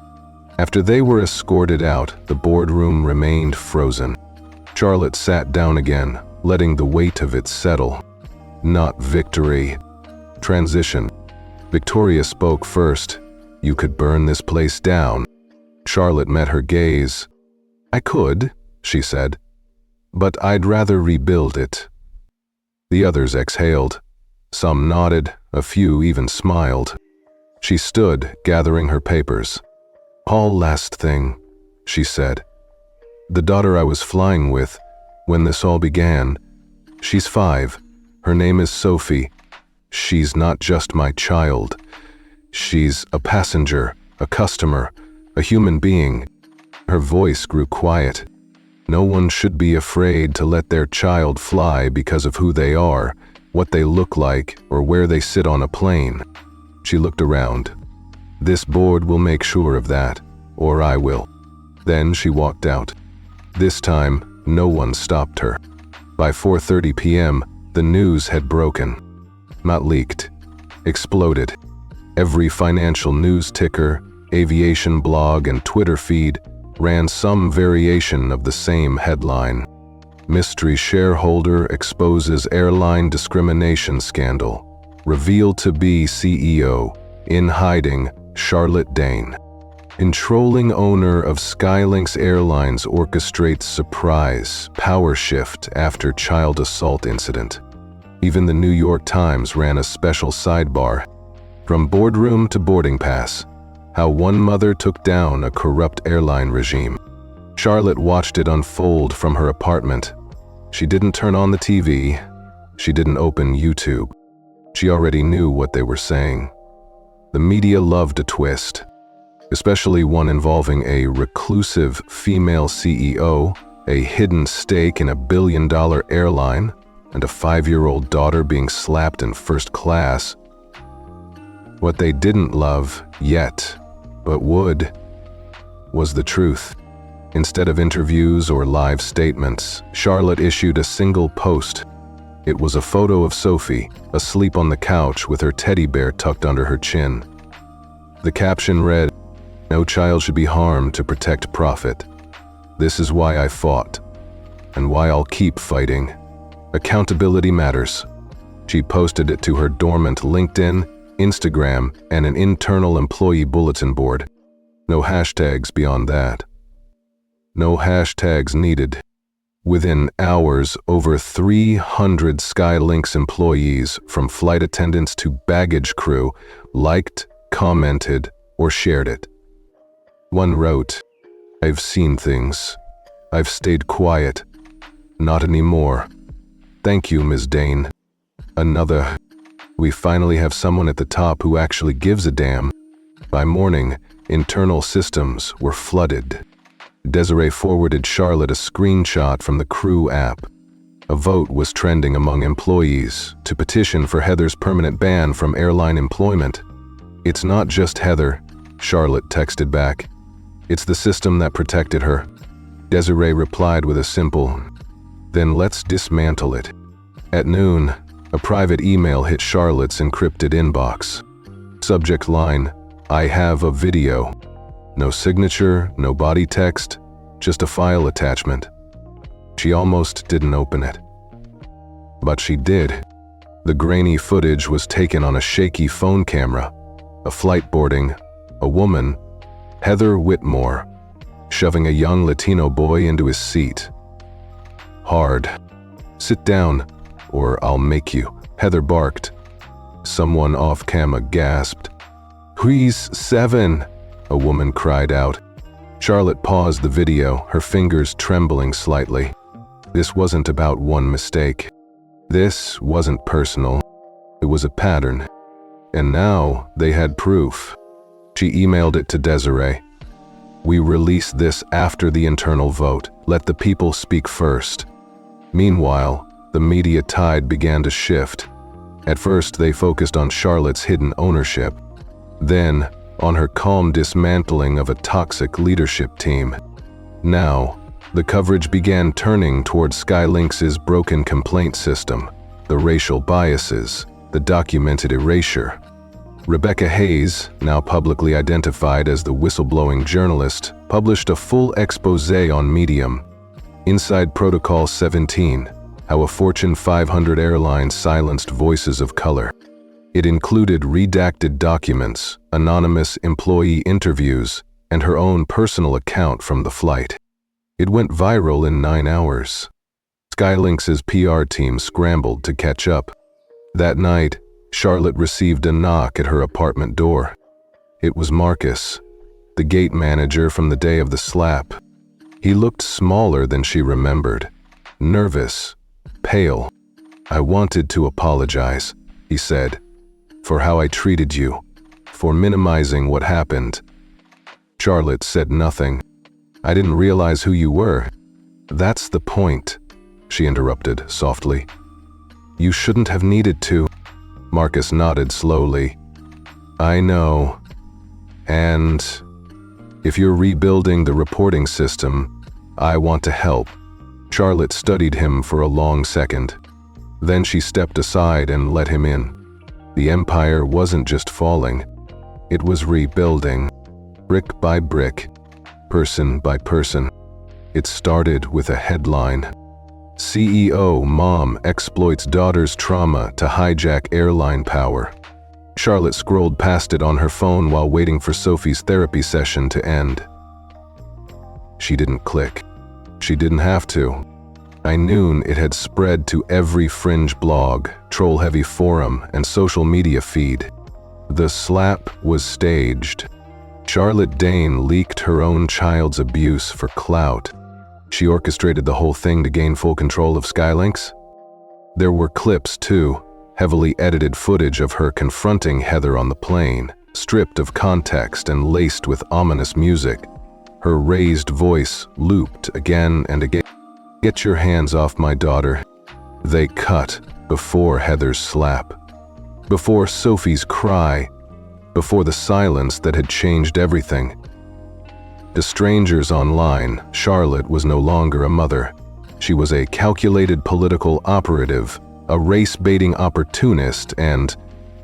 After they were escorted out, the boardroom remained frozen. Charlotte sat down again, letting the weight of it settle. Not victory. Transition. Victoria spoke first. You could burn this place down. Charlotte met her gaze. I could, she said, but I'd rather rebuild it. The others exhaled. Some nodded, a few even smiled. She stood, gathering her papers. All last thing, she said. The daughter I was flying with, when this all began, she's 5. Her name is Sophie. She's not just my child. She's a passenger, a customer, a human being. Her voice grew quiet. No one should be afraid to let their child fly because of who they are, what they look like, or where they sit on a plane. She looked around. This board will make sure of that, or I will. Then she walked out. This time, no one stopped her. By 4:30 p.m., the news had broken. Not leaked. Exploded. Every financial news ticker, aviation blog, and Twitter feed ran some variation of the same headline. Mystery shareholder exposes airline discrimination scandal. Revealed to be CEO. In hiding, Charlotte Dane. Controlling owner of Skylinks Airlines orchestrates surprise power shift after child assault incident. Even the New York Times ran a special sidebar. From boardroom to boarding pass. How one mother took down a corrupt airline regime. Charlotte watched it unfold from her apartment. She didn't turn on the TV. She didn't open YouTube. She already knew what they were saying. The media loved a twist, especially one involving a reclusive female CEO, a hidden stake in a billion-dollar airline, and a 5-year-old daughter being slapped in first class. What they didn't love yet, but would, was the truth. Instead of interviews or live statements, Charlotte issued a single post. It was a photo of Sophie, asleep on the couch with her teddy bear tucked under her chin. The caption read, "No child should be harmed to protect profit. This is why I fought, and why I'll keep fighting. Accountability matters." She posted it to her dormant LinkedIn, Instagram, and an internal employee bulletin board. No hashtags beyond that. No hashtags needed. Within hours, over 300 Skylinks employees, from flight attendants to baggage crew, liked, commented, or shared it. One wrote, "I've seen things. I've stayed quiet. Not anymore. Thank you, Ms. Dane." Another, "We finally have someone at the top who actually gives a damn." By morning, internal systems were flooded. Desiree forwarded Charlotte a screenshot from the crew app. A vote was trending among employees to petition for Heather's permanent ban from airline employment. "It's not just Heather," Charlotte texted back. "It's the system that protected her." Desiree replied with a simple, "Then let's dismantle it." At noon, a private email hit Charlotte's encrypted inbox. Subject line, "I have a video." No signature, no body text, just a file attachment. She almost didn't open it. But she did. The grainy footage was taken on a shaky phone camera. A flight boarding, a woman, Heather Whitmore. shoving a young Latino boy into his seat. "Hard. Sit down, or I'll make you," Heather barked. Someone off-camera gasped. "Please, 7," a woman cried out. Charlotte paused the video, her fingers trembling slightly. This wasn't about one mistake. This wasn't personal. It was a pattern. And now they had proof. She emailed it to Desiree. "We release this after the internal vote. Let the people speak first." Meanwhile, the media tide began to shift. At first, they focused on Charlotte's hidden ownership. Then, on her calm dismantling of a toxic leadership team. Now, the coverage began turning toward Skylinx's broken complaint system, the racial biases, the documented erasure. Rebecca Hayes, now publicly identified as the whistleblowing journalist, published a full exposé on Medium, Inside Protocol 17, how a Fortune 500 airline silenced voices of color. It included redacted documents, anonymous employee interviews, and her own personal account from the flight. It went viral in 9 hours. Skylinx's PR team scrambled to catch up. That night, Charlotte received a knock at her apartment door. It was Marcus, the gate manager from the day of the slap. He looked smaller than she remembered, nervous, pale. "I wanted to apologize," he said, "for how I treated you, for minimizing what happened." Charlotte said nothing. "I didn't realize who you were." "That's the point," she interrupted softly. "You shouldn't have needed to." Marcus nodded slowly. "I know. And if you're rebuilding the reporting system, I want to help." Charlotte studied him for a long second. Then she stepped aside and let him in. The empire wasn't just falling. It was rebuilding, brick by brick, person by person. It started with a headline. CEO Mom Exploits Daughter's Trauma to Hijack Airline Power. Charlotte scrolled past it on her phone while waiting for Sophie's therapy session to end. She didn't click. She didn't have to. By noon, it had spread to every fringe blog, troll-heavy forum, and social media feed. The slap was staged. Charlotte Dane leaked her own child's abuse for clout. She orchestrated the whole thing to gain full control of Skylinx. There were clips, too, heavily edited footage of her confronting Heather on the plane, stripped of context and laced with ominous music. Her raised voice looped again and again. "Get your hands off my daughter." They cut before Heather's slap, before Sophie's cry, before the silence that had changed everything. To strangers online, Charlotte was no longer a mother. She was a calculated political operative, a race-baiting opportunist, and,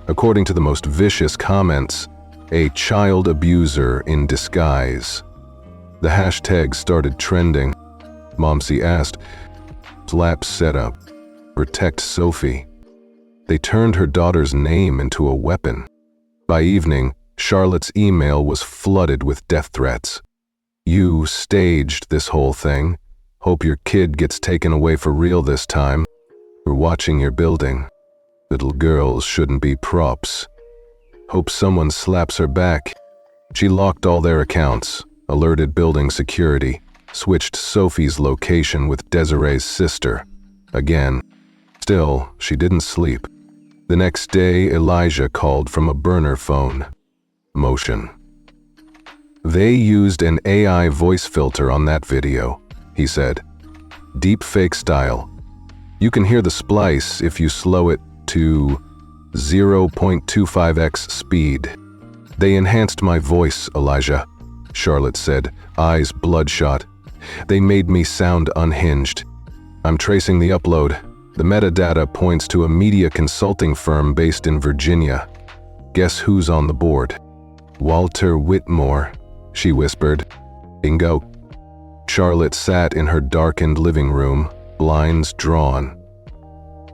according to the most vicious comments, a child abuser in disguise. The hashtag started trending. Momsy asked, "Slap setup. Protect Sophie." They turned her daughter's name into a weapon. By evening, Charlotte's email was flooded with death threats. "You staged this whole thing. Hope your kid gets taken away for real this time. We're watching your building. Little girls shouldn't be props. Hope someone slaps her back." She locked all their accounts, alerted building security, switched Sophie's location with Desiree's sister. Again. Still, she didn't sleep. The next day, Elijah called from a burner phone. Motion. "They used an AI voice filter on that video," he said. "Deepfake style. You can hear the splice if you slow it to 0.25x speed. They enhanced my voice, Elijah," Charlotte said, eyes bloodshot. "They made me sound unhinged. I'm tracing the upload. The metadata points to a media consulting firm based in Virginia. Guess who's on the board?" "Walter Whitmore," she whispered. "Bingo." Charlotte sat in her darkened living room, blinds drawn.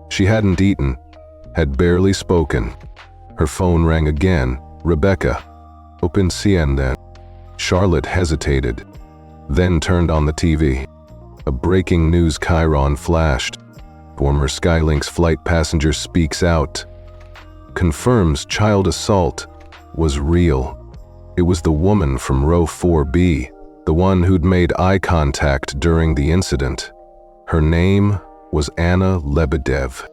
She hadn't eaten, had barely spoken. Her phone rang again. "Rebecca. Open CNN." Charlotte hesitated. then turned on the TV. A breaking news chyron flashed. Former Skylynx flight passenger speaks out. Confirms child assault was real. It was the woman from row 4B, the one who'd made eye contact during the incident. Her name was Anna Lebedev.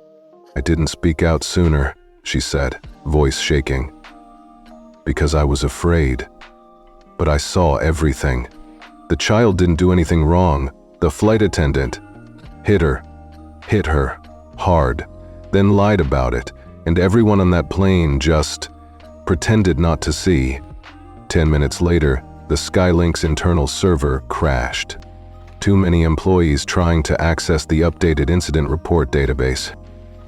"I didn't speak out sooner," she said, voice shaking. "Because I was afraid. But I saw everything. The child didn't do anything wrong. The flight attendant hit her hard, then lied about it, and everyone on that plane just pretended not to see." 10 minutes later, the Skylynx internal server crashed. Too many employees trying to access the updated incident report database.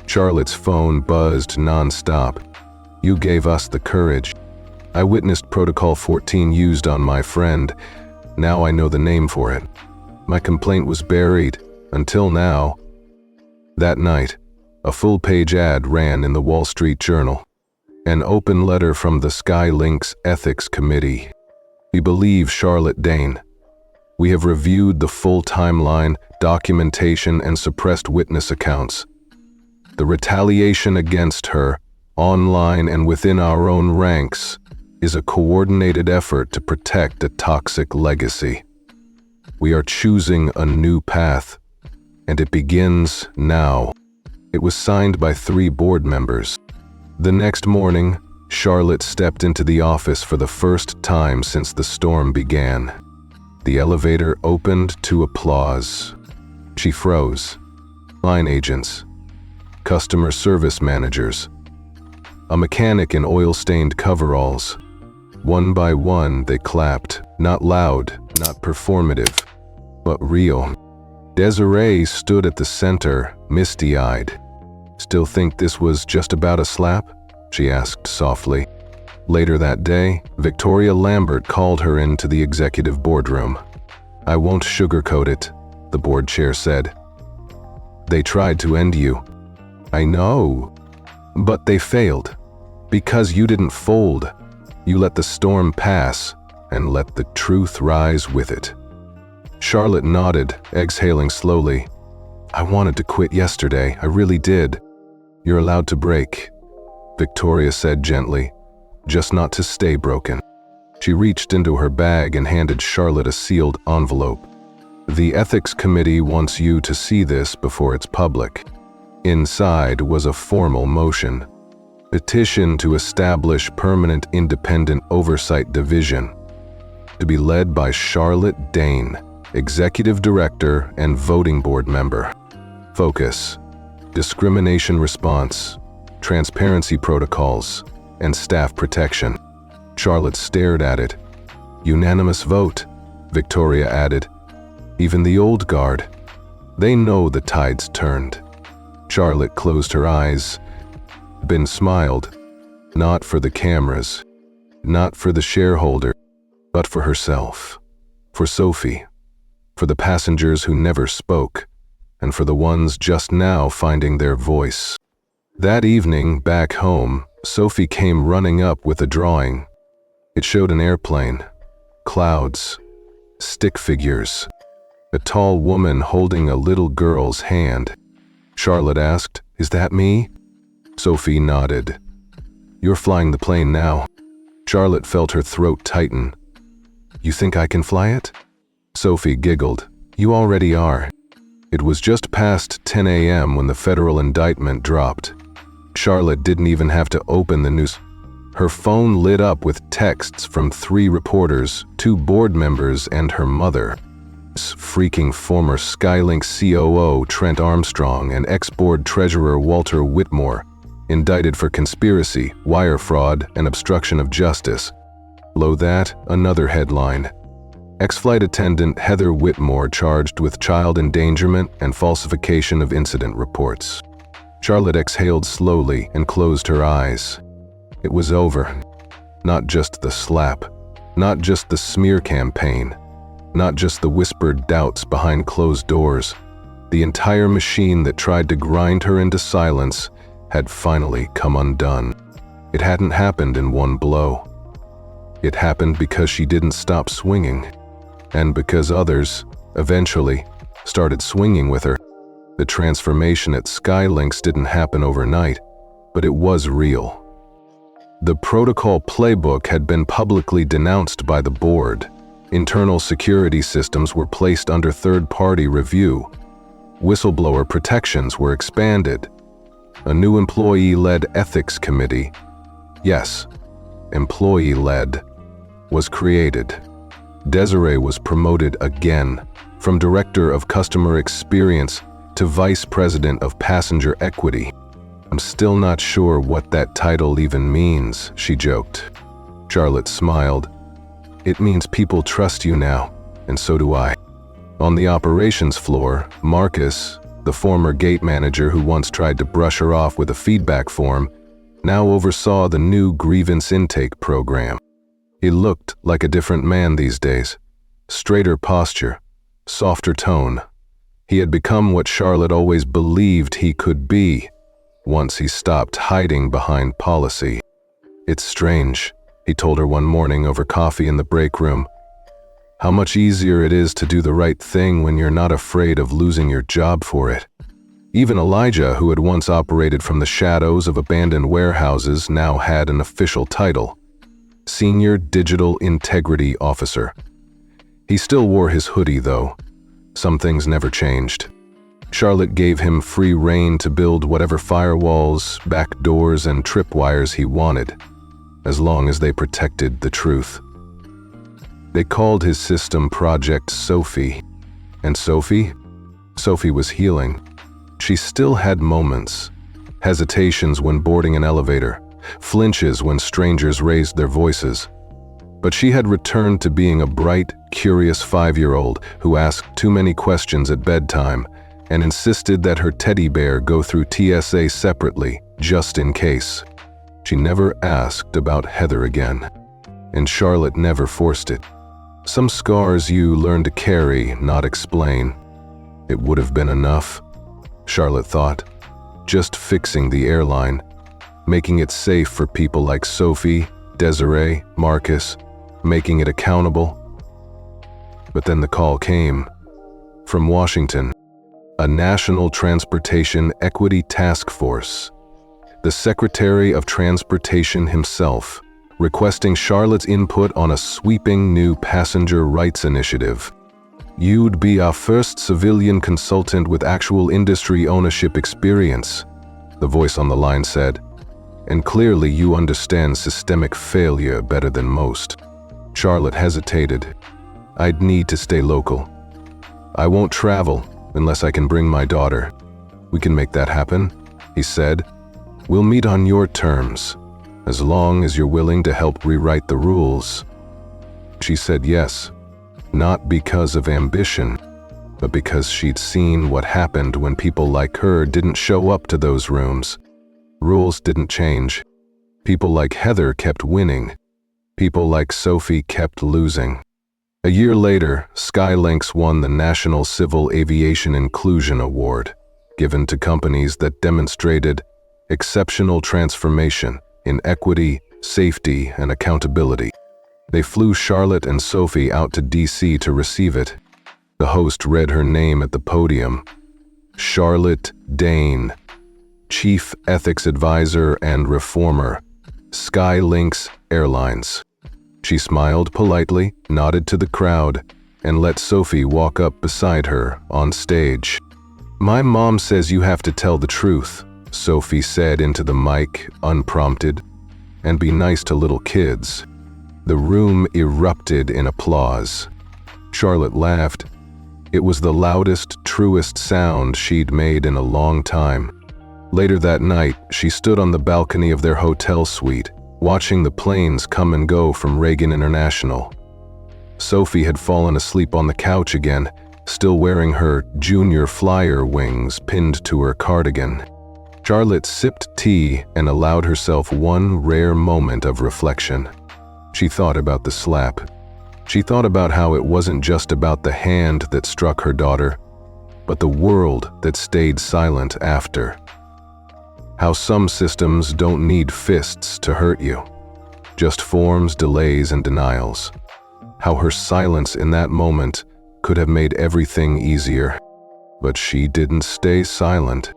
Charlotte's phone buzzed nonstop. "You gave us the courage. I witnessed Protocol 14 used on my friend. Now I know the name for it. My complaint was buried, until now." That night, a full-page ad ran in the Wall Street Journal. An open letter from the Skylynx Ethics Committee. "We believe Charlotte Dane. We have reviewed the full timeline, documentation, and suppressed witness accounts. The retaliation against her, online and within our own ranks, is a coordinated effort to protect a toxic legacy. We are choosing a new path, and it begins now." It was signed by 3 board members. The next morning, Charlotte stepped into the office for the first time since the storm began. The elevator opened to applause. She froze. Line agents, customer service managers, a mechanic in oil-stained coveralls. One by one, they clapped, not loud, not performative, but real. Desiree stood at the center, misty-eyed. "Still think this was just about a slap?" she asked softly. Later that day, Victoria Lambert called her into the executive boardroom. "I won't sugarcoat it," the board chair said. "They tried to end you. I know. But they failed. Because you didn't fold. You let the storm pass and let the truth rise with it." Charlotte nodded, exhaling slowly. "I wanted to quit yesterday, I really did." "You're allowed to break," Victoria said gently, "just not to stay broken." She reached into her bag and handed Charlotte a sealed envelope. "The Ethics Committee wants you to see this before it's public." Inside was a formal motion. Petition to establish permanent independent oversight division, to be led by Charlotte Dane, Executive Director and Voting Board Member. Focus: discrimination response, transparency protocols, and staff protection. Charlotte stared at it. "Unanimous vote," Victoria added. "Even the old guard. They know the tide's turned." Charlotte closed her eyes, then smiled. Not for the cameras, not for the shareholder, but for herself, for Sophie, for the passengers who never spoke, and for the ones just now finding their voice. That evening, back home, Sophie came running up with a drawing. It showed an airplane, clouds, stick figures, a tall woman holding a little girl's hand. Charlotte asked, "Is that me?" Sophie nodded. "You're flying the plane now." Charlotte felt her throat tighten. "You think I can fly it?" Sophie giggled. "You already are." It was just past 10 a.m. when the federal indictment dropped. Charlotte didn't even have to open the news. Her phone lit up with texts from 3 reporters, 2 board members, and her mother. Freaking former Skylynx COO Trent Armstrong and ex-board treasurer Walter Whitmore, indicted for conspiracy, wire fraud, and obstruction of justice. Below that, another headline. Ex-flight attendant Heather Whitmore charged with child endangerment and falsification of incident reports. Charlotte exhaled slowly and closed her eyes. It was over. Not just the slap, not just the smear campaign, not just the whispered doubts behind closed doors. The entire machine that tried to grind her into silence had finally come undone. It hadn't happened in one blow. It happened because she didn't stop swinging. And because others, eventually, started swinging with her. The transformation at Skylinks didn't happen overnight, but it was real. The protocol Playbook had been publicly denounced by the board. Internal security systems were placed under third-party review. Whistleblower protections were expanded. A new employee-led ethics committee, yes, employee-led, was created. Desiree was promoted again, from Director of Customer Experience to Vice President of Passenger Equity. "I'm still not sure what that title even means," she joked. Charlotte smiled. "It means people trust you now, and so do I." On the operations floor, Marcus, the former gate manager who once tried to brush her off with a feedback form, now oversaw the new grievance intake program. He looked like a different man these days. Straighter posture, softer tone. He had become what Charlotte always believed he could be, once he stopped hiding behind policy. "It's strange," he told her one morning over coffee in the break room. "How much easier it is to do the right thing when you're not afraid of losing your job for it." Even Elijah, who had once operated from the shadows of abandoned warehouses, now had an official title: Senior Digital Integrity Officer. He still wore his hoodie, though. Some things never changed. Charlotte gave him free rein to build whatever firewalls, backdoors, and tripwires he wanted, as long as they protected the truth. They called his system Project Sophie. And Sophie? Sophie was healing. She still had moments, hesitations when boarding an elevator, flinches when strangers raised their voices. But she had returned to being a bright, curious 5-year-old who asked too many questions at bedtime and insisted that her teddy bear go through TSA separately, just in case. She never asked about Heather again, and Charlotte never forced it. Some scars you learn to carry, not explain. It would have been enough, Charlotte thought, just fixing the airline, making it safe for people like Sophie, Desiree, Marcus, making it accountable. But then the call came. From Washington, a National Transportation Equity Task Force. The Secretary of Transportation himself, requesting Charlotte's input on a sweeping new passenger rights initiative. "You'd be our first civilian consultant with actual industry ownership experience," the voice on the line said. "And clearly you understand systemic failure better than most." Charlotte hesitated. "I'd need to stay local. I won't travel unless I can bring my daughter." "We can make that happen," he said. "We'll meet on your terms, as long as you're willing to help rewrite the rules." She said yes, not because of ambition, but because she'd seen what happened when people like her didn't show up to those rooms. Rules didn't change. People like Heather kept winning. People like Sophie kept losing. A year later, Skylinks won the National Civil Aviation Inclusion Award, given to companies that demonstrated exceptional transformation in equity, safety, and accountability. They flew Charlotte and Sophie out to DC to receive it. The host read her name at the podium: Charlotte Dane, Chief Ethics Advisor and Reformer, Skylinks Airlines. She smiled politely, nodded to the crowd, and let Sophie walk up beside her on stage. "My mom says you have to tell the truth," Sophie said into the mic, unprompted, "and be nice to little kids." The room erupted in applause. Charlotte laughed. It was the loudest, truest sound she'd made in a long time. Later that night, she stood on the balcony of their hotel suite, watching the planes come and go from Reagan International. Sophie had fallen asleep on the couch again, still wearing her junior flyer wings pinned to her cardigan. Charlotte sipped tea and allowed herself one rare moment of reflection. She thought about the slap. She thought about how it wasn't just about the hand that struck her daughter, but the world that stayed silent after. How some systems don't need fists to hurt you, just forms, delays, and denials. how her silence in that moment could have made everything easier. But she didn't stay silent.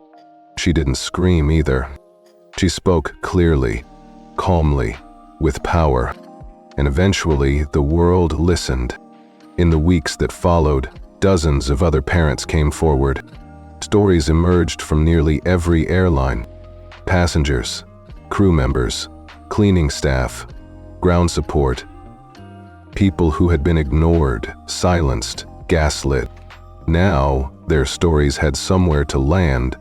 She didn't scream either. She spoke clearly, calmly, with power, and eventually the world listened. In the weeks that followed, dozens of other parents came forward. Stories emerged from nearly every airline: passengers, crew members, cleaning staff, ground support, people who had been ignored, silenced, gaslit. Now, their stories had somewhere to land.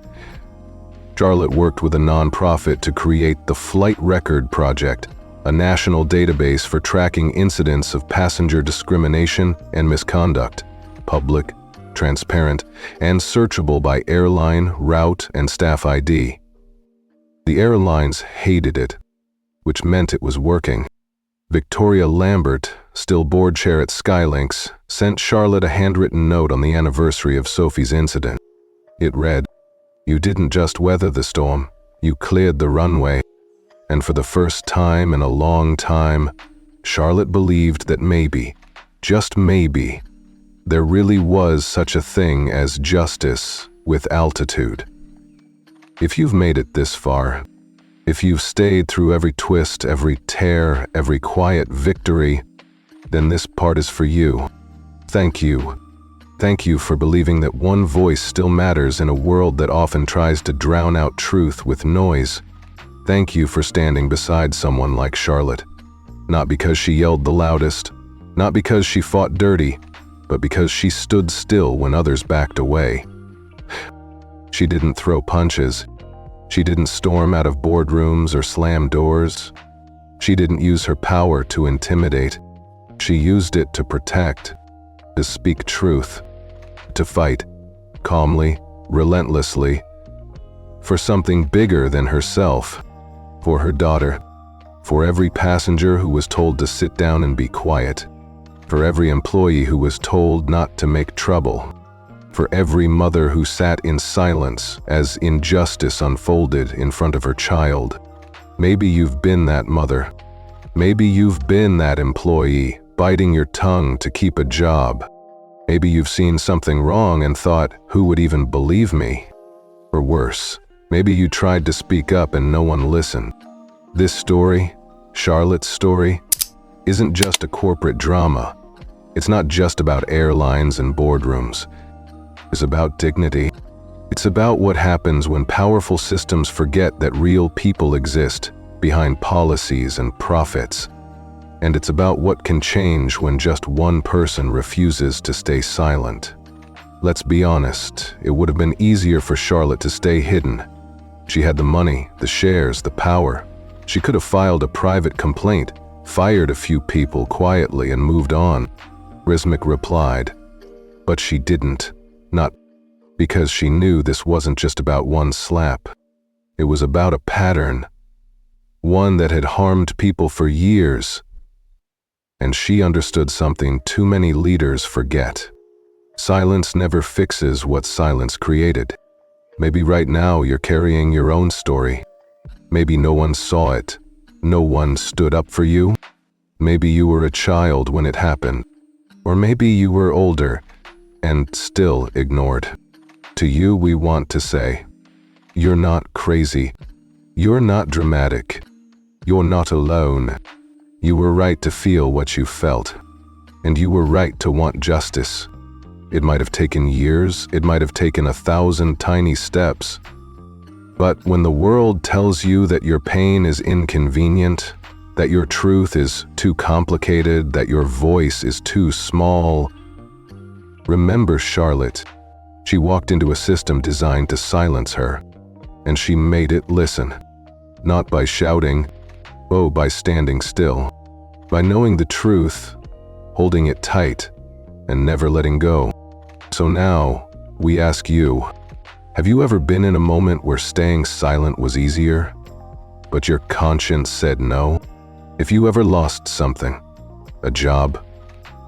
Charlotte worked with a nonprofit to create the Flight Record Project, a national database for tracking incidents of passenger discrimination and misconduct, public, transparent, and searchable by airline, route, and staff ID. The airlines hated it, which meant it was working. Victoria Lambert, still board chair at Skylinks, sent Charlotte a handwritten note on the anniversary of Sophie's incident. It read, "You didn't just weather the storm, you cleared the runway." And for the first time in a long time, Charlotte believed that maybe, just maybe, there really was such a thing as justice with altitude. If you've made it this far, if you've stayed through every twist, every tear, every quiet victory, then this part is for you. Thank you. Thank you for believing that one voice still matters in a world that often tries to drown out truth with noise. Thank you for standing beside someone like Charlotte. Not because she yelled the loudest, not because she fought dirty, but because she stood still when others backed away. She didn't throw punches. She didn't storm out of boardrooms or slam doors. She didn't use her power to intimidate. She used it to protect, to speak truth, to fight, calmly, relentlessly, for something bigger than herself, for her daughter, for every passenger who was told to sit down and be quiet, for every employee who was told not to make trouble, for every mother who sat in silence as injustice unfolded in front of her child. Maybe you've been that mother. Maybe you've been that employee, biting your tongue to keep a job. Maybe you've seen something wrong and thought, who would even believe me? Or worse, maybe you tried to speak up and no one listened. This story, Charlotte's story, isn't just a corporate drama. It's not just about airlines and boardrooms. It's about dignity. It's about what happens when powerful systems forget that real people exist behind policies and profits. And it's about what can change when just one person refuses to stay silent. Let's be honest, it would have been easier for Charlotte to stay hidden. She had the money, the shares, the power. She could have filed a private complaint, fired a few people quietly and moved on. Rismic replied, but she didn't. Not because she knew this wasn't just about one slap. It was about a pattern, one that had harmed people for years. And she understood something too many leaders forget. Silence never fixes what silence created. Maybe right now you're carrying your own story. Maybe no one saw it. No one stood up for you. Maybe you were a child when it happened. Or maybe you were older and still ignored. To you, we want to say, you're not crazy. You're not dramatic. You're not alone. You were right to feel what you felt. And you were right to want justice. It might have taken years. It might have taken 1,000 tiny steps. But when the world tells you that your pain is inconvenient, that your truth is too complicated, that your voice is too small, remember Charlotte. She walked into a system designed to silence her, and she made it listen. Not by shouting, by standing still, by knowing the truth, holding it tight, and never letting go. So now, we ask you, have you ever been in a moment where staying silent was easier, but your conscience said no? If you ever lost something, a job,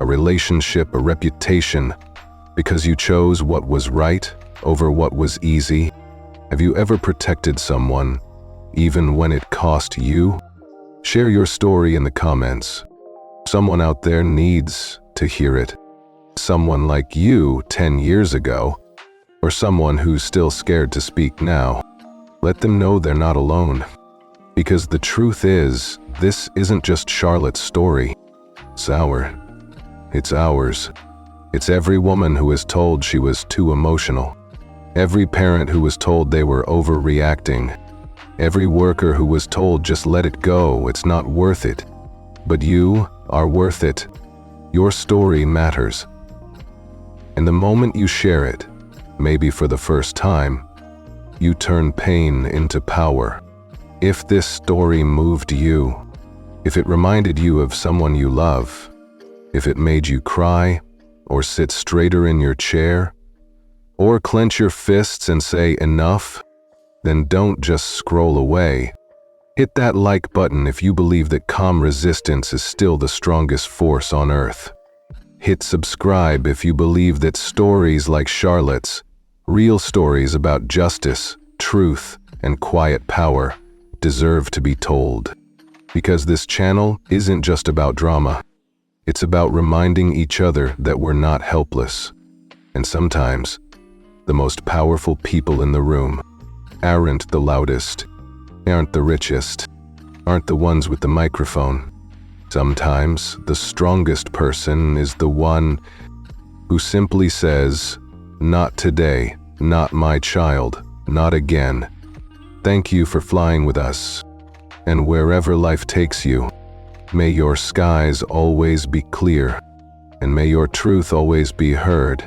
a relationship, a reputation, because you chose what was right over what was easy? Have you ever protected someone, even when it cost you? Share your story in the comments. someone out there needs to hear it. Someone like you 10 years ago, or someone who's still scared to speak now. Let them know they're not alone. Because the truth is, this isn't just Charlotte's story. It's ours. It's every woman who was told she was too emotional. Every parent who was told they were overreacting. Every worker who was told just let it go, it's not worth it. But you are worth it. Your story matters. And the moment you share it, maybe for the first time, you turn pain into power. If this story moved you, if it reminded you of someone you love, if it made you cry, or sit straighter in your chair, or clench your fists and say enough, then don't just scroll away. Hit that like button if you believe that calm resistance is still the strongest force on earth. Hit subscribe if you believe that stories like Charlotte's, real stories about justice, truth, and quiet power, deserve to be told. Because this channel isn't just about drama. It's about reminding each other that we're not helpless. And sometimes, the most powerful people in the room aren't the loudest, aren't the richest, aren't the ones with the microphone. Sometimes, the strongest person is the one who simply says, "Not today, not my child, not again. Thank you for flying with us. And wherever life takes you, may your skies always be clear, and may your truth always be heard."